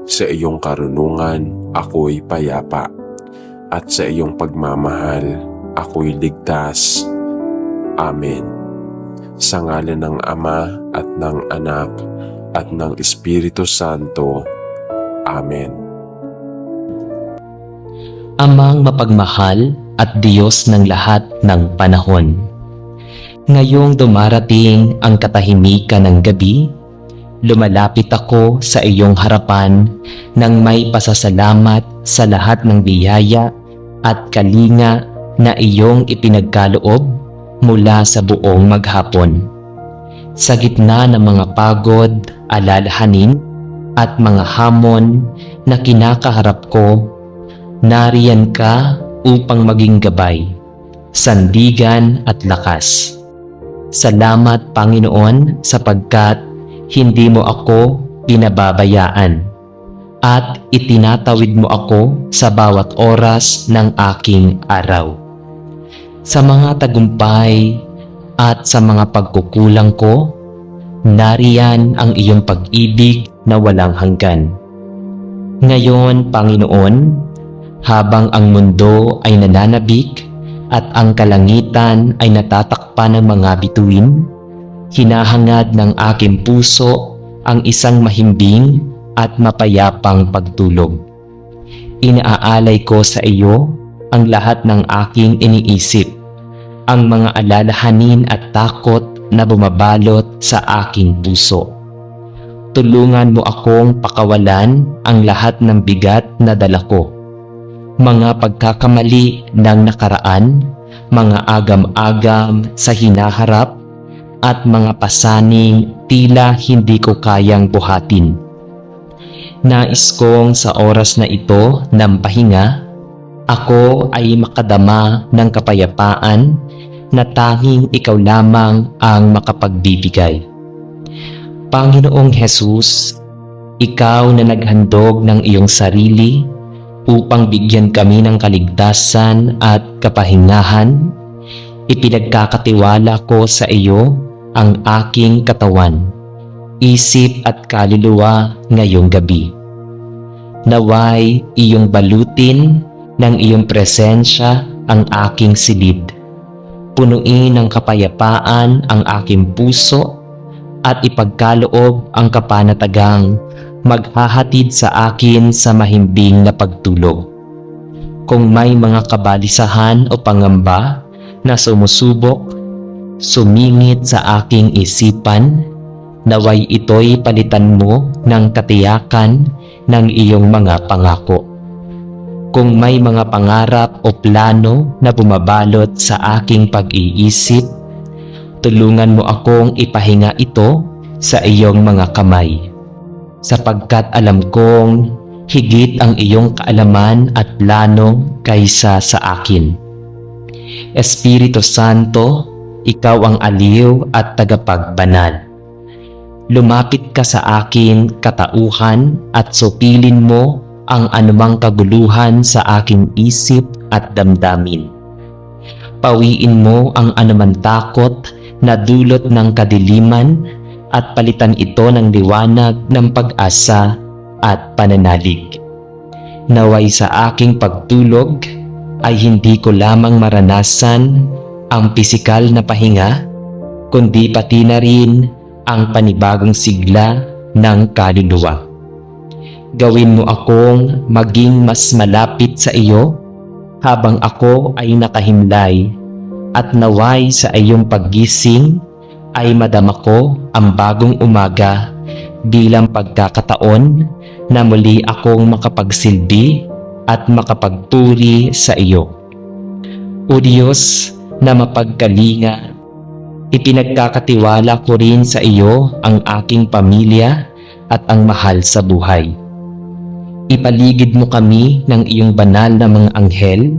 Sa iyong karunungan, ako'y payapa. at sa iyong pagmamahal ako'y ligtas. Amen. Sa ngalan ng Ama at ng Anak at ng Espiritu Santo. Amen. Amang mapagmahal at Diyos ng lahat ng panahon. Ngayong dumarating ang katahimikan ng gabi, lumalapit ako sa iyong harapan nang may pasasalamat sa lahat ng biyaya at kalinga na iyong ipinagkaloob mula sa buong maghapon. Sa gitna ng mga pagod, alalahanin at mga hamon na kinakaharap ko, nariyan ka upang maging gabay, sandigan at lakas. Salamat Panginoon sapagkat hindi mo ako pinababayaan at itinatawid mo ako sa bawat oras ng aking araw. Sa mga tagumpay at sa mga pagkukulang ko, nariyan ang iyong pag-ibig na walang hanggan. Ngayon, Panginoon, habang ang mundo ay nananabik at ang kalangitan ay natatakpan ng mga bituin, hinahangad ng aking puso ang isang mahimbing at mapayapang pagtulog. Inaalay ko sa iyo ang lahat ng aking iniisip, ang mga alalahanin at takot na bumabalot sa aking puso. Tulungan mo akong pakawalan ang lahat ng bigat na dala ko. Mga pagkakamali ng nakaraan, mga agam-agam sa hinaharap, at mga pasaning tila hindi ko kayang buhatin. Nais kong sa oras na ito ng pahinga, ako ay makadama ng kapayapaan na tanging ikaw lamang ang makapagbibigay. Panginoong Hesus, ikaw na naghandog ng iyong sarili upang bigyan kami ng kaligtasan at kapahingahan, ipinagkakatiwala ko sa iyo ang aking katawan, isip at kaluluwa ngayong gabi. Naway iyong balutin ng iyong presensya ang aking silid. Punuin ng kapayapaan ang aking puso at ipagkaloob ang kapanatagang maghahatid sa akin sa mahimbing na pagtulog. Kung may mga kabalisahan o pangamba na sumusubok, sumingit sa aking isipan, naway ito'y palitan mo ng katiyakan ng iyong mga pangako. Kung may mga pangarap o plano na bumabalot sa aking pag-iisip, tulungan mo akong ipahinga ito sa iyong mga kamay, sapagkat alam kong higit ang iyong kaalaman at plano kaysa sa akin. Espiritu Santo, ikaw ang aliw at tagapagbanal. Lumapit ka sa akin katauhan at supilin mo ang anumang kaguluhan sa aking isip at damdamin. Pawiin mo ang anumang takot na dulot ng kadiliman at palitan ito ng liwanag ng pag-asa at pananalig. Naway sa aking pagtulog ay hindi ko lamang maranasan ang pisikal na pahinga, kundi pati na rin ang panibagong sigla ng kaluluwa. Gawin mo akong maging mas malapit sa iyo habang ako ay nakahimlay, at naway sa iyong paggising ay madama ko ang bagong umaga bilang pagkakataon na muli akong makapagsilbi at makapagpuri sa iyo. O Diyos na mapagkalinga, ipinagkakatiwala ko rin sa iyo ang aking pamilya at ang mahal sa buhay. Ipaligid mo kami ng iyong banal na mga anghel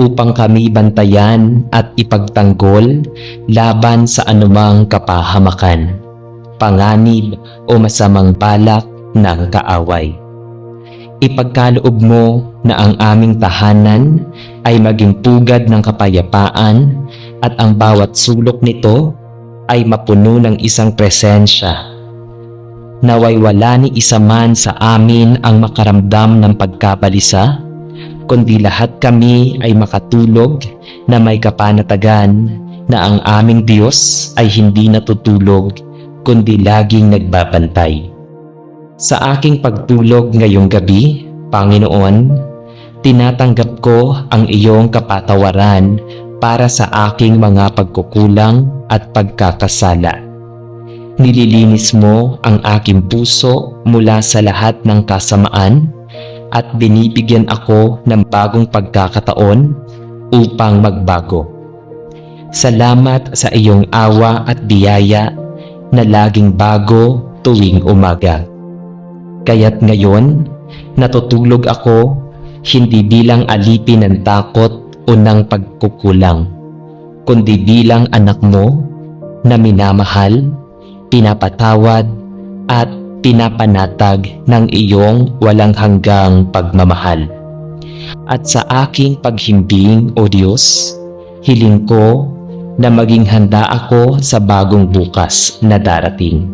upang kami bantayan at ipagtanggol laban sa anumang kapahamakan, panganib o masamang balak ng kaaway. Ipagkaloob mo na ang aming tahanan ay maging pugad ng kapayapaan at ang bawat sulok nito ay mapuno ng isang presensya. Naway wala ni isa man sa amin ang makaramdam ng pagkabalisa kundi lahat kami ay makatulog na may kapanatagan na ang aming Diyos ay hindi natutulog kundi laging nagbabantay. Sa aking pagtulog ngayong gabi, Panginoon, tinatanggap ko ang iyong kapatawaran para sa aking mga pagkukulang at pagkakasala. Nililinis mo ang aking puso mula sa lahat ng kasamaan at binibigyan ako ng bagong pagkakataon upang magbago. Salamat sa iyong awa at biyaya na laging bago tuwing umaga. Kaya't ngayon, natutulog ako hindi bilang alipin ng takot o ng pagkukulang, kundi bilang anak mo na minamahal, pinapatawad at pinapanatag ng iyong walang hanggang pagmamahal. At sa aking paghimbing, O Diyos, hiling ko na maging handa ako sa bagong bukas na darating.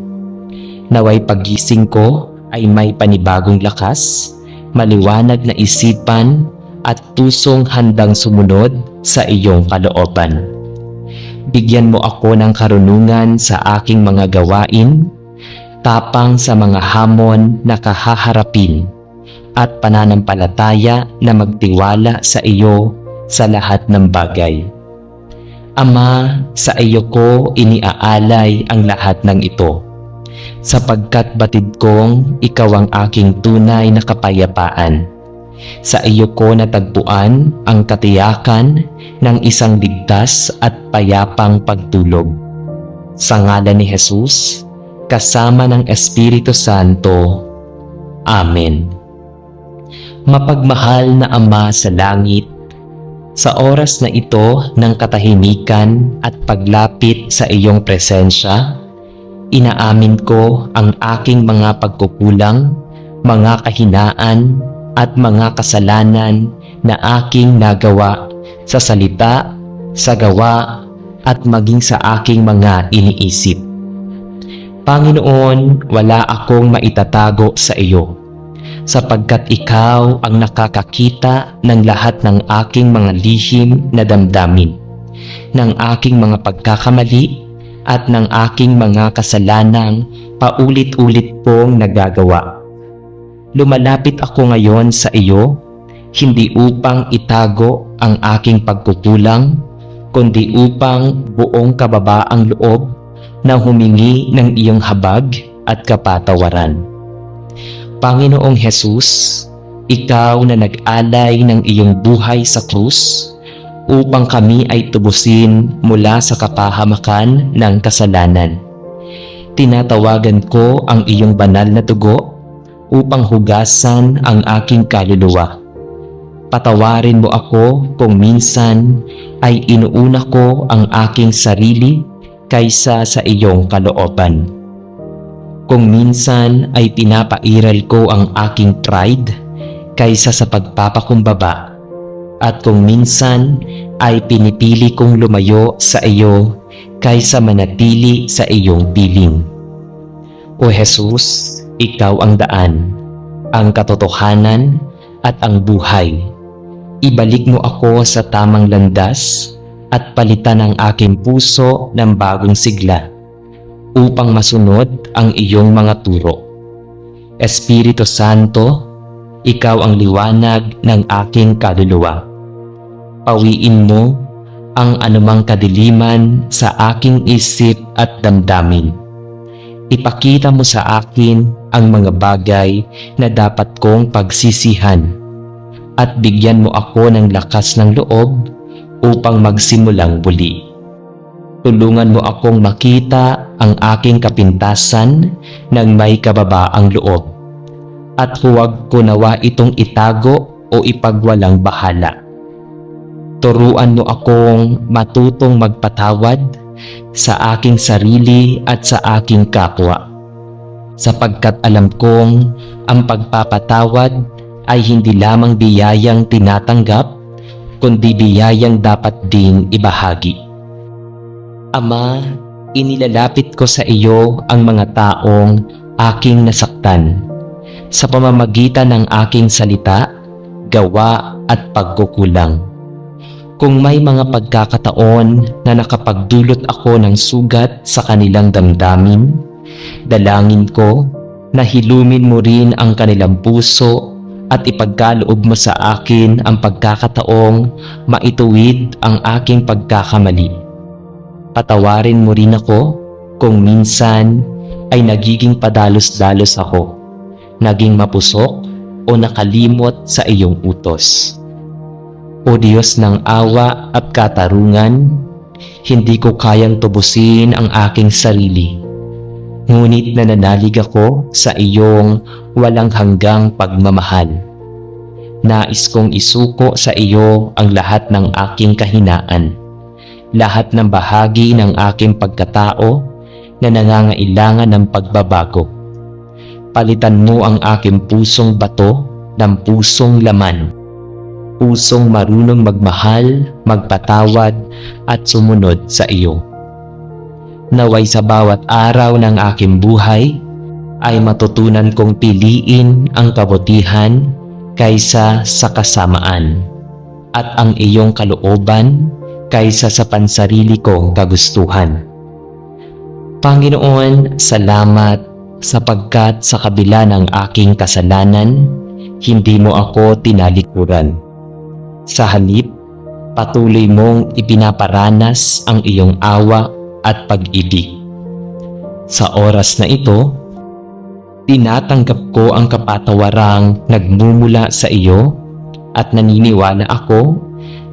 Naway paggising ko ay may panibagong lakas, maliwanag na isipan at pusong handang sumunod sa iyong kalooban. Bigyan mo ako ng karunungan sa aking mga gawain, tapang sa mga hamon na kahaharapin, at pananampalataya na magtiwala sa iyo sa lahat ng bagay. Ama, sa iyo ko iniaalay ang lahat ng ito, sapagkat batid kong ikaw ang aking tunay na kapayapaan. Sa iyo ko natagpuan ang katiyakan ng isang ligtas at payapang pagtulog. Sa ngalan ni Jesus, kasama ng Espiritu Santo. Amen. Mapagmahal na Ama sa langit, sa oras na ito ng katahimikan at paglapit sa iyong presensya, inaamin ko ang aking mga pagkukulang, mga kahinaan at mga kasalanan na aking nagawa sa salita, sa gawa at maging sa aking mga iniisip. Panginoon, wala akong maitatago sa iyo, sapagkat ikaw ang nakakakita ng lahat ng aking mga lihim na damdamin, ng aking mga pagkakamali at ng aking mga kasalanang paulit-ulit kong nagagawa. Lumalapit ako ngayon sa iyo, hindi upang itago ang aking pagkukulang, kundi upang buong kababaang loob na humingi ng iyong habag at kapatawaran. Panginoong Jesus, ikaw na nag-alay ng iyong buhay sa krus upang kami ay tubusin mula sa kapahamakan ng kasalanan. Tinatawagan ko ang iyong banal na dugo upang hugasan ang aking kaluluwa. Patawarin mo ako kung minsan ay inuuna ko ang aking sarili kaysa sa iyong kalooban. Kung minsan ay pinapairal ko ang aking pride kaysa sa pagpapakumbaba, at kung minsan ay pinipili kong lumayo sa iyo kaysa manatili sa iyong piling. O Jesus, ikaw ang daan, ang katotohanan at ang buhay. Ibalik mo ako sa tamang landas at palitan ang aking puso ng bagong sigla upang masunod ang iyong mga turo. Espiritu Santo, ikaw ang liwanag ng aking kaluluwa. Pawiin mo ang anumang kadiliman sa aking isip at damdamin. Ipakita mo sa akin ang mga bagay na dapat kong pagsisihan at bigyan mo ako ng lakas ng loob upang magsimulang muli. Tulungan mo akong makita ang aking kapintasan ng may kababaang loob at huwag ko nawa itong itago o ipagwalang bahala. Turuan mo akong matutong magpatawad sa aking sarili at sa aking kapwa, sapagkat alam kong ang pagpapatawad ay hindi lamang biyayang tinatanggap, kundi biyayang dapat ding ibahagi. Ama, inilalapit ko sa iyo ang mga taong aking nasaktan sa pamamagitan ng aking salita, gawa at pagkukulang. Kung may mga pagkakataon na nakapagdulot ako ng sugat sa kanilang damdamin, dalangin ko na hilumin mo rin ang kanilang puso at ipagkaloob mo sa akin ang pagkakataong maituwid ang aking pagkakamali. Patawarin mo rin ako kung minsan ay nagiging padalos-dalos ako, naging mapusok o nakalimot sa iyong utos. O Diyos ng awa at katarungan, hindi ko kayang tubusin ang aking sarili. Ngunit nananalig ako sa iyong walang hanggang pagmamahal. Nais kong isuko sa iyo ang lahat ng aking kahinaan, lahat ng bahagi ng aking pagkatao na nangangailangan ng pagbabago. Palitan mo ang aking pusong bato ng pusong laman, pusong marunong magmahal, magpatawad at sumunod sa iyo. Naway sa bawat araw ng aking buhay ay matutunan kong piliin ang kabutihan kaysa sa kasamaan at ang iyong kalooban kaysa sa pansarili kong kagustuhan. Panginoon, salamat sapagkat sa kabila ng aking kasalanan, hindi mo ako tinalikuran. Sa halip, patuloy mong ipinaparanas ang iyong awa at pag-ibig. Sa oras na ito, tinatanggap ko ang kapatawarang nagmumula sa iyo at naniniwala ako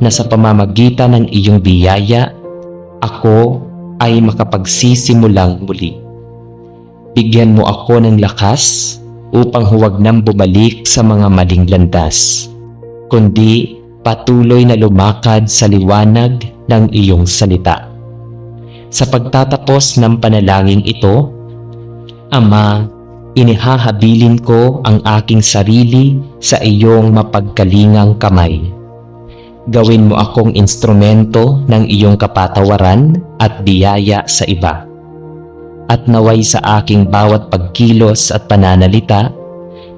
na sa pamamagitan ng iyong biyaya, ako ay makapagsisimulang muli. Bigyan mo ako ng lakas upang huwag nang bumalik sa mga maling landas, kundi patuloy na lumakad sa liwanag ng iyong salita. Sa pagtatapos ng panalangin ito, Ama, inihahabilin ko ang aking sarili sa iyong mapagkalingang kamay. Gawin mo akong instrumento ng iyong kapatawaran at biyaya sa iba. At naway sa aking bawat pagkilos at pananalita,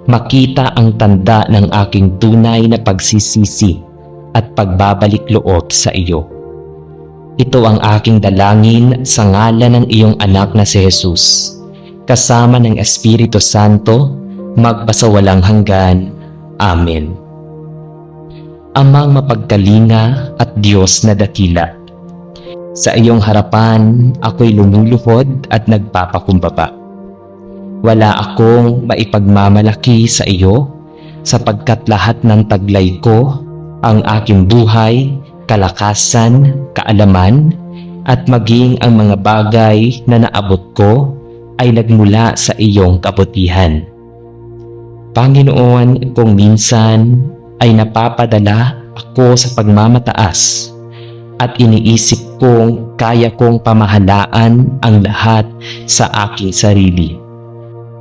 makita ang tanda ng aking tunay na pagsisisi at pagbabalik loob sa iyo. Ito ang aking dalangin sa ngalan ng iyong anak na si Jesus, kasama ng Espiritu Santo, magpasawalang hanggan. Amen. Amang mapagkalinga at Diyos na dakila, sa iyong harapan ako'y lumuluhod at nagpapakumbaba. Wala akong maipagmamalaki sa iyo sapagkat lahat ng taglay ko, ang aking buhay, kalakasan, kaalaman, at maging ang mga bagay na naabot ko ay nagmula sa iyong kabutihan. Panginoon, kung minsan ay napapadala ako sa pagmamataas at iniisip kong kaya kong pamahalaan ang lahat sa aking sarili,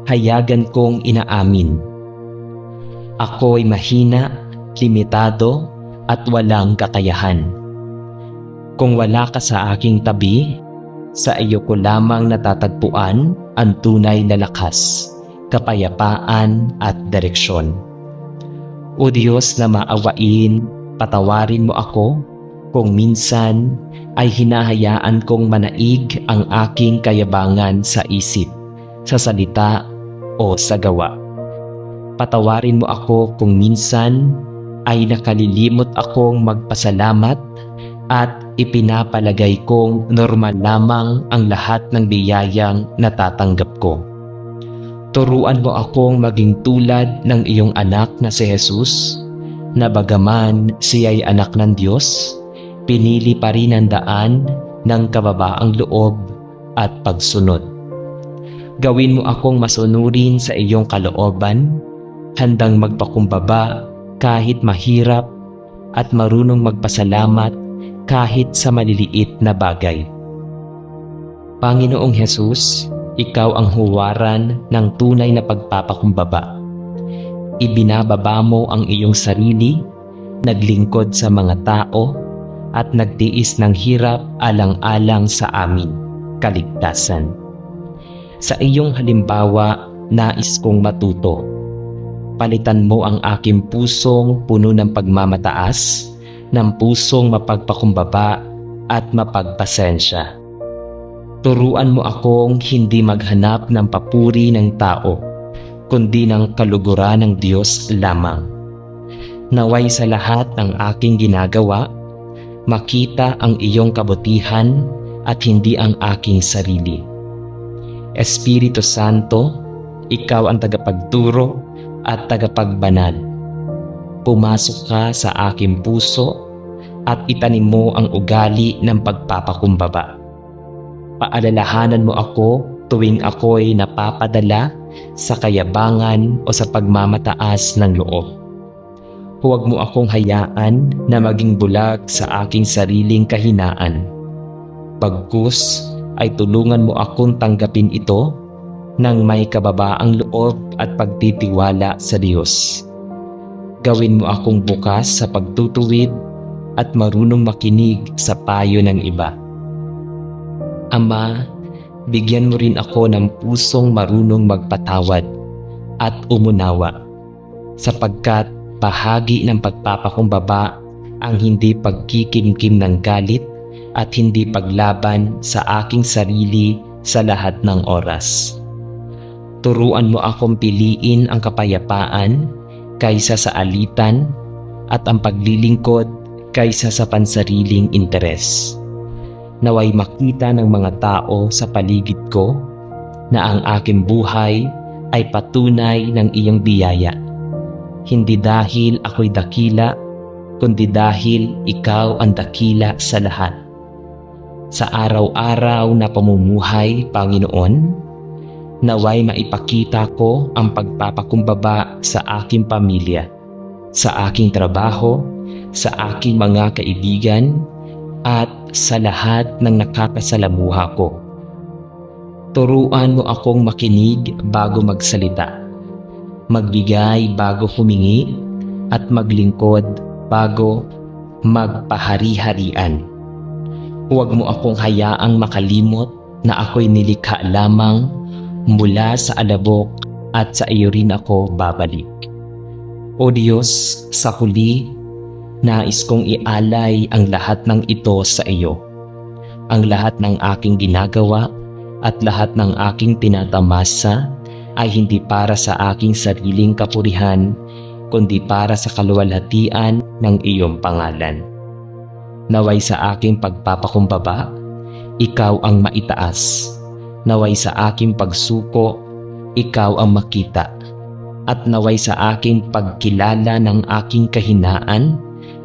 hayagan kong inaamin. Ako'y mahina, limitado, at walang kakayahan. Kung wala ka sa aking tabi, sa iyo ko lamang natatagpuan ang tunay na lakas, kapayapaan at direksyon. O Diyos na maawain, patawarin mo ako kung minsan ay hinahayaan kong manaig ang aking kayabangan sa isip, sa salita o sa gawa. Patawarin mo ako kung minsan ay nakalilimot akong magpasalamat at ipinapalagay kong normal lamang ang lahat ng biyayang natatanggap ko. Turuan mo akong maging tulad ng iyong anak na si Jesus, na bagaman siya'y anak ng Diyos, pinili pa rin ang daan ng kababaang loob at pagsunod. Gawin mo akong masunurin sa iyong kalooban, handang magpakumbaba kahit mahirap at marunong magpasalamat kahit sa maliliit na bagay. Panginoong Hesus, ikaw ang huwaran ng tunay na pagpapakumbaba. Ibinababa mo ang iyong sarili, naglingkod sa mga tao, at nagtiis ng hirap alang-alang sa amin, kaligtasan. Sa iyong halimbawa, nais kong matuto. palitan mo ang aking pusong puno ng pagmamataas, ng pusong mapagpakumbaba at mapagpasensya. Turuan mo akong hindi maghanap ng papuri ng tao, kundi ng kaluguran ng Diyos lamang. Naway sa lahat ng aking ginagawa, makita ang iyong kabutihan at hindi ang aking sarili. Espiritu Santo, ikaw ang tagapagturo at tagapagbanal. Pumasok ka sa aking puso at itanim mo ang ugali ng pagpapakumbaba. Paalalahanan mo ako tuwing ako'y napapadala sa kayabangan o sa pagmamataas ng loob. Huwag mo akong hayaan na maging bulag sa aking sariling kahinaan. Bagkus ay tulungan mo akong tanggapin ito ng may kababaang loob at pagtitiwala sa Diyos. Gawin mo akong bukas sa pagtutuwid at marunong makinig sa payo ng iba. Ama, bigyan mo rin ako ng pusong marunong magpatawad at umunawa, sapagkat bahagi ng pagpapakumbaba ang hindi pagkikimkim ng galit at hindi paglaban sa aking sarili sa lahat ng oras. Turuan mo akong piliin ang kapayapaan kaysa sa alitan at ang paglilingkod kaysa sa pansariling interes. Naway makita ng mga tao sa paligid ko na ang aking buhay ay patunay ng iyong biyaya. Hindi dahil ako'y dakila, kundi dahil ikaw ang dakila sa lahat. Sa araw-araw na pamumuhay, Panginoon, naway maipakita ko ang pagpapakumbaba sa aking pamilya, sa aking trabaho, sa aking mga kaibigan, at sa lahat ng nakakasalamuha ko. Turuan mo akong makinig bago magsalita, magbigay bago humingi, at maglingkod bago magpahari-harian. Huwag mo akong hayaang makalimot na ako'y nilikha lamang mula sa alabok at sa iyo rin ako babalik. O Diyos, sa huli, nais kong ialay ang lahat ng ito sa iyo. Ang lahat ng aking ginagawa at lahat ng aking tinatamasa ay hindi para sa aking sariling kapurihan, kundi para sa kaluwalhatian ng iyong pangalan. Naway sa aking pagpapakumbaba, ikaw ang maitaas. Naway sa aking pagsuko, ikaw ang makita. At naway sa aking pagkilala ng aking kahinaan,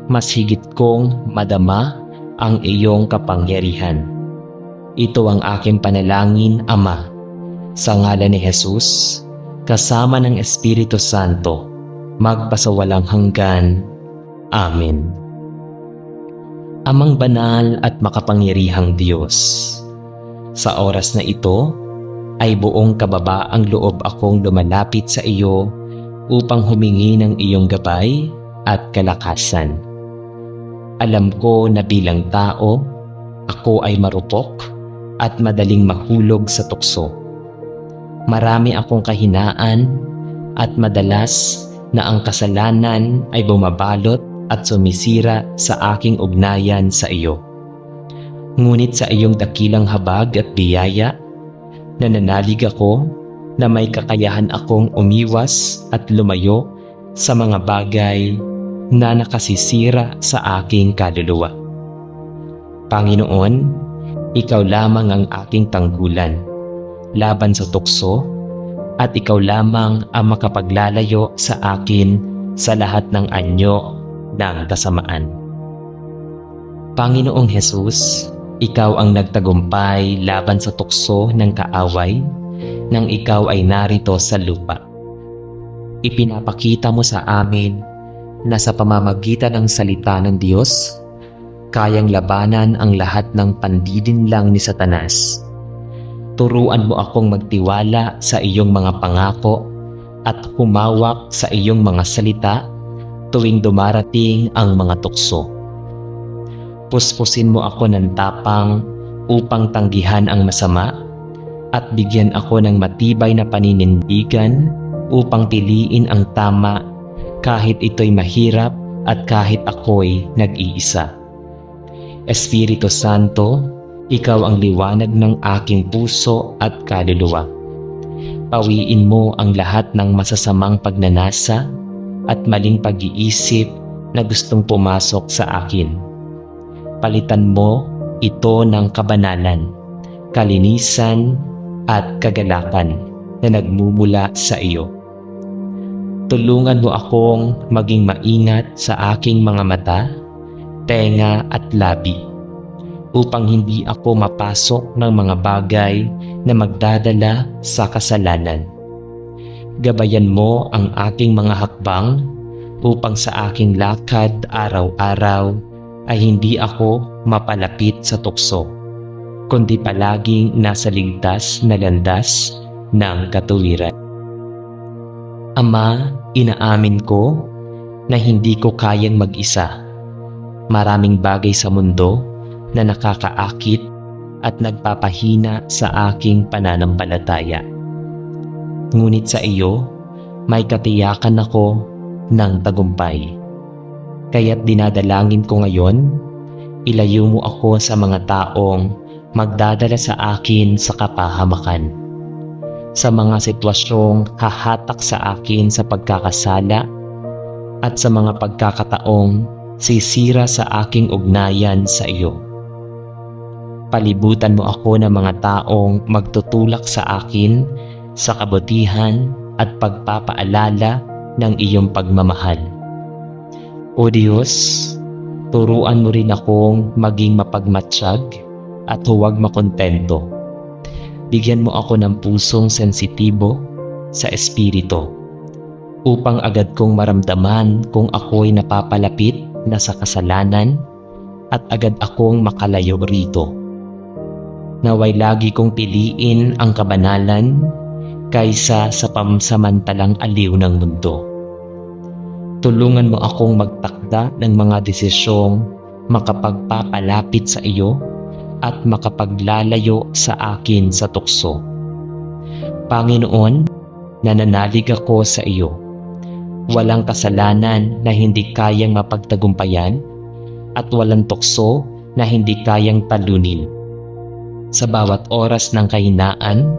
mas higit kong madama ang iyong kapangyarihan. Ito ang aking panalangin, Ama, sa ngalan ni Jesus, kasama ng Espiritu Santo, magpasawalang hanggan. Amen. Amang banal at makapangyarihang Diyos, sa oras na ito ay buong kababaang loob akong lumalapit sa iyo upang humingi ng iyong gabay at kalakasan. Alam ko na bilang tao, ako ay marupok at madaling mahulog sa tukso. Marami akong kahinaan at madalas na ang kasalanan ay bumabalot at sumisira sa aking ugnayan sa iyo. Ngunit sa iyong dakilang habag at biyaya, nananalig ako na may kakayahan akong umiwas at lumayo sa mga bagay na nakasisira sa aking kaluluwa. Panginoon, ikaw lamang ang aking tanggulan laban sa tukso at ikaw lamang ang makapaglalayo sa akin sa lahat ng anyo ng kasamaan. Panginoong Hesus, ikaw ang nagtagumpay laban sa tukso ng kaaway nang ikaw ay narito sa lupa. Ipinapakita mo sa amin na sa pamamagitan ng salita ng Diyos, kayang labanan ang lahat ng pandidinlang ni Satanas. Turuan mo akong magtiwala sa iyong mga pangako at humawak sa iyong mga salita tuwing dumarating ang mga tukso. Puspusin mo ako ng tapang upang tanggihan ang masama at bigyan ako ng matibay na paninindigan upang piliin ang tama kahit ito'y mahirap at kahit ako'y nag-iisa. Espiritu Santo, ikaw ang liwanag ng aking puso at kaluluwa. Pawiin mo ang lahat ng masasamang pagnanasa at maling pag-iisip na gustong pumasok sa akin. Palitan mo ito ng kabanalan, kalinisan at kagalakan na nagmumula sa iyo. Tulungan mo akong maging maingat sa aking mga mata, tenga at labi, upang hindi ako mapasok ng mga bagay na magdadala sa kasalanan. Gabayan mo ang aking mga hakbang upang sa aking lakad araw-araw ay hindi ako mapalapit sa tukso, kundi palaging nasa ligtas na landas ng katuwiran. Ama, inaamin ko na hindi ko kayang mag-isa. Maraming bagay sa mundo na nakakaakit at nagpapahina sa aking pananampalataya. Ngunit sa iyo, may katiyakan ako ng tagumpay. Kaya't dinadalangin ko ngayon, ilayo mo ako sa mga taong magdadala sa akin sa kapahamakan. Sa mga sitwasyong hahatak sa akin sa pagkakasala at sa mga pagkakataong sisira sa aking ugnayan sa iyo. Palibutan mo ako ng mga taong magtutulak sa akin sa kabutihan at pagpapaalala ng iyong pagmamahal. O Diyos, turuan mo rin akong maging mapagmatsyag at huwag makontento. Bigyan mo ako ng pusong sensitibo sa espiritu upang agad kong maramdaman kung ako'y napapalapit na sa kasalanan at agad akong makalayo rito. Naway lagi kong piliin ang kabanalan kaysa sa pamsamantalang aliw ng mundo. Tulungan mo akong magtakda ng mga desisyong makapagpapalapit sa iyo at makapaglalayo sa akin sa tukso. Panginoon, nananalig ako sa iyo. Walang kasalanan na hindi kayang mapagtagumpayan at walang tukso na hindi kayang talunin. Sa bawat oras ng kahinaan,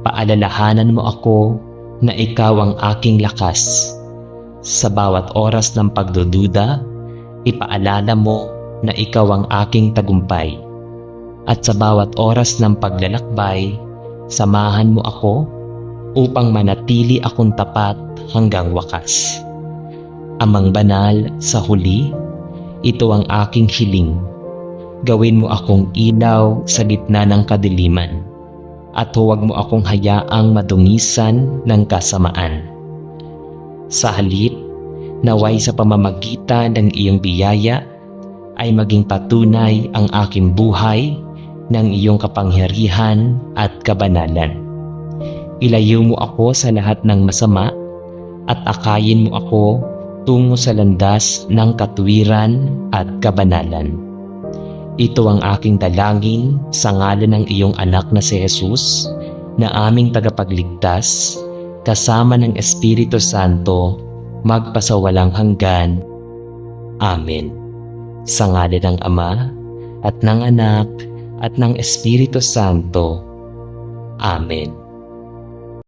paalalahanan mo ako na ikaw ang aking lakas. Sa bawat oras ng pagdududa, ipaalala mo na ikaw ang aking tagumpay. At sa bawat oras ng paglalakbay, samahan mo ako upang manatili akong tapat hanggang wakas. Amang banal, sa huli, ito ang aking hiling. Gawin mo akong ilaw sa gitna ng kadiliman at huwag mo akong hayaang madungisan ng kasamaan. Sa halip, naway sa pamamagitan ng iyong biyaya ay maging patunay ang aking buhay ng iyong kapangyarihan at kabanalan. Ilayo mo ako sa lahat ng masama at akayin mo ako tungo sa landas ng katuwiran at kabanalan. Ito ang aking dalangin sa ngalan ng iyong anak na si Jesus na aming tagapagligtas kasama ng Espiritu Santo magpasawalang hanggan. Amen. Sa ngalan ng Ama at ng Anak at ng Espiritu Santo. Amen.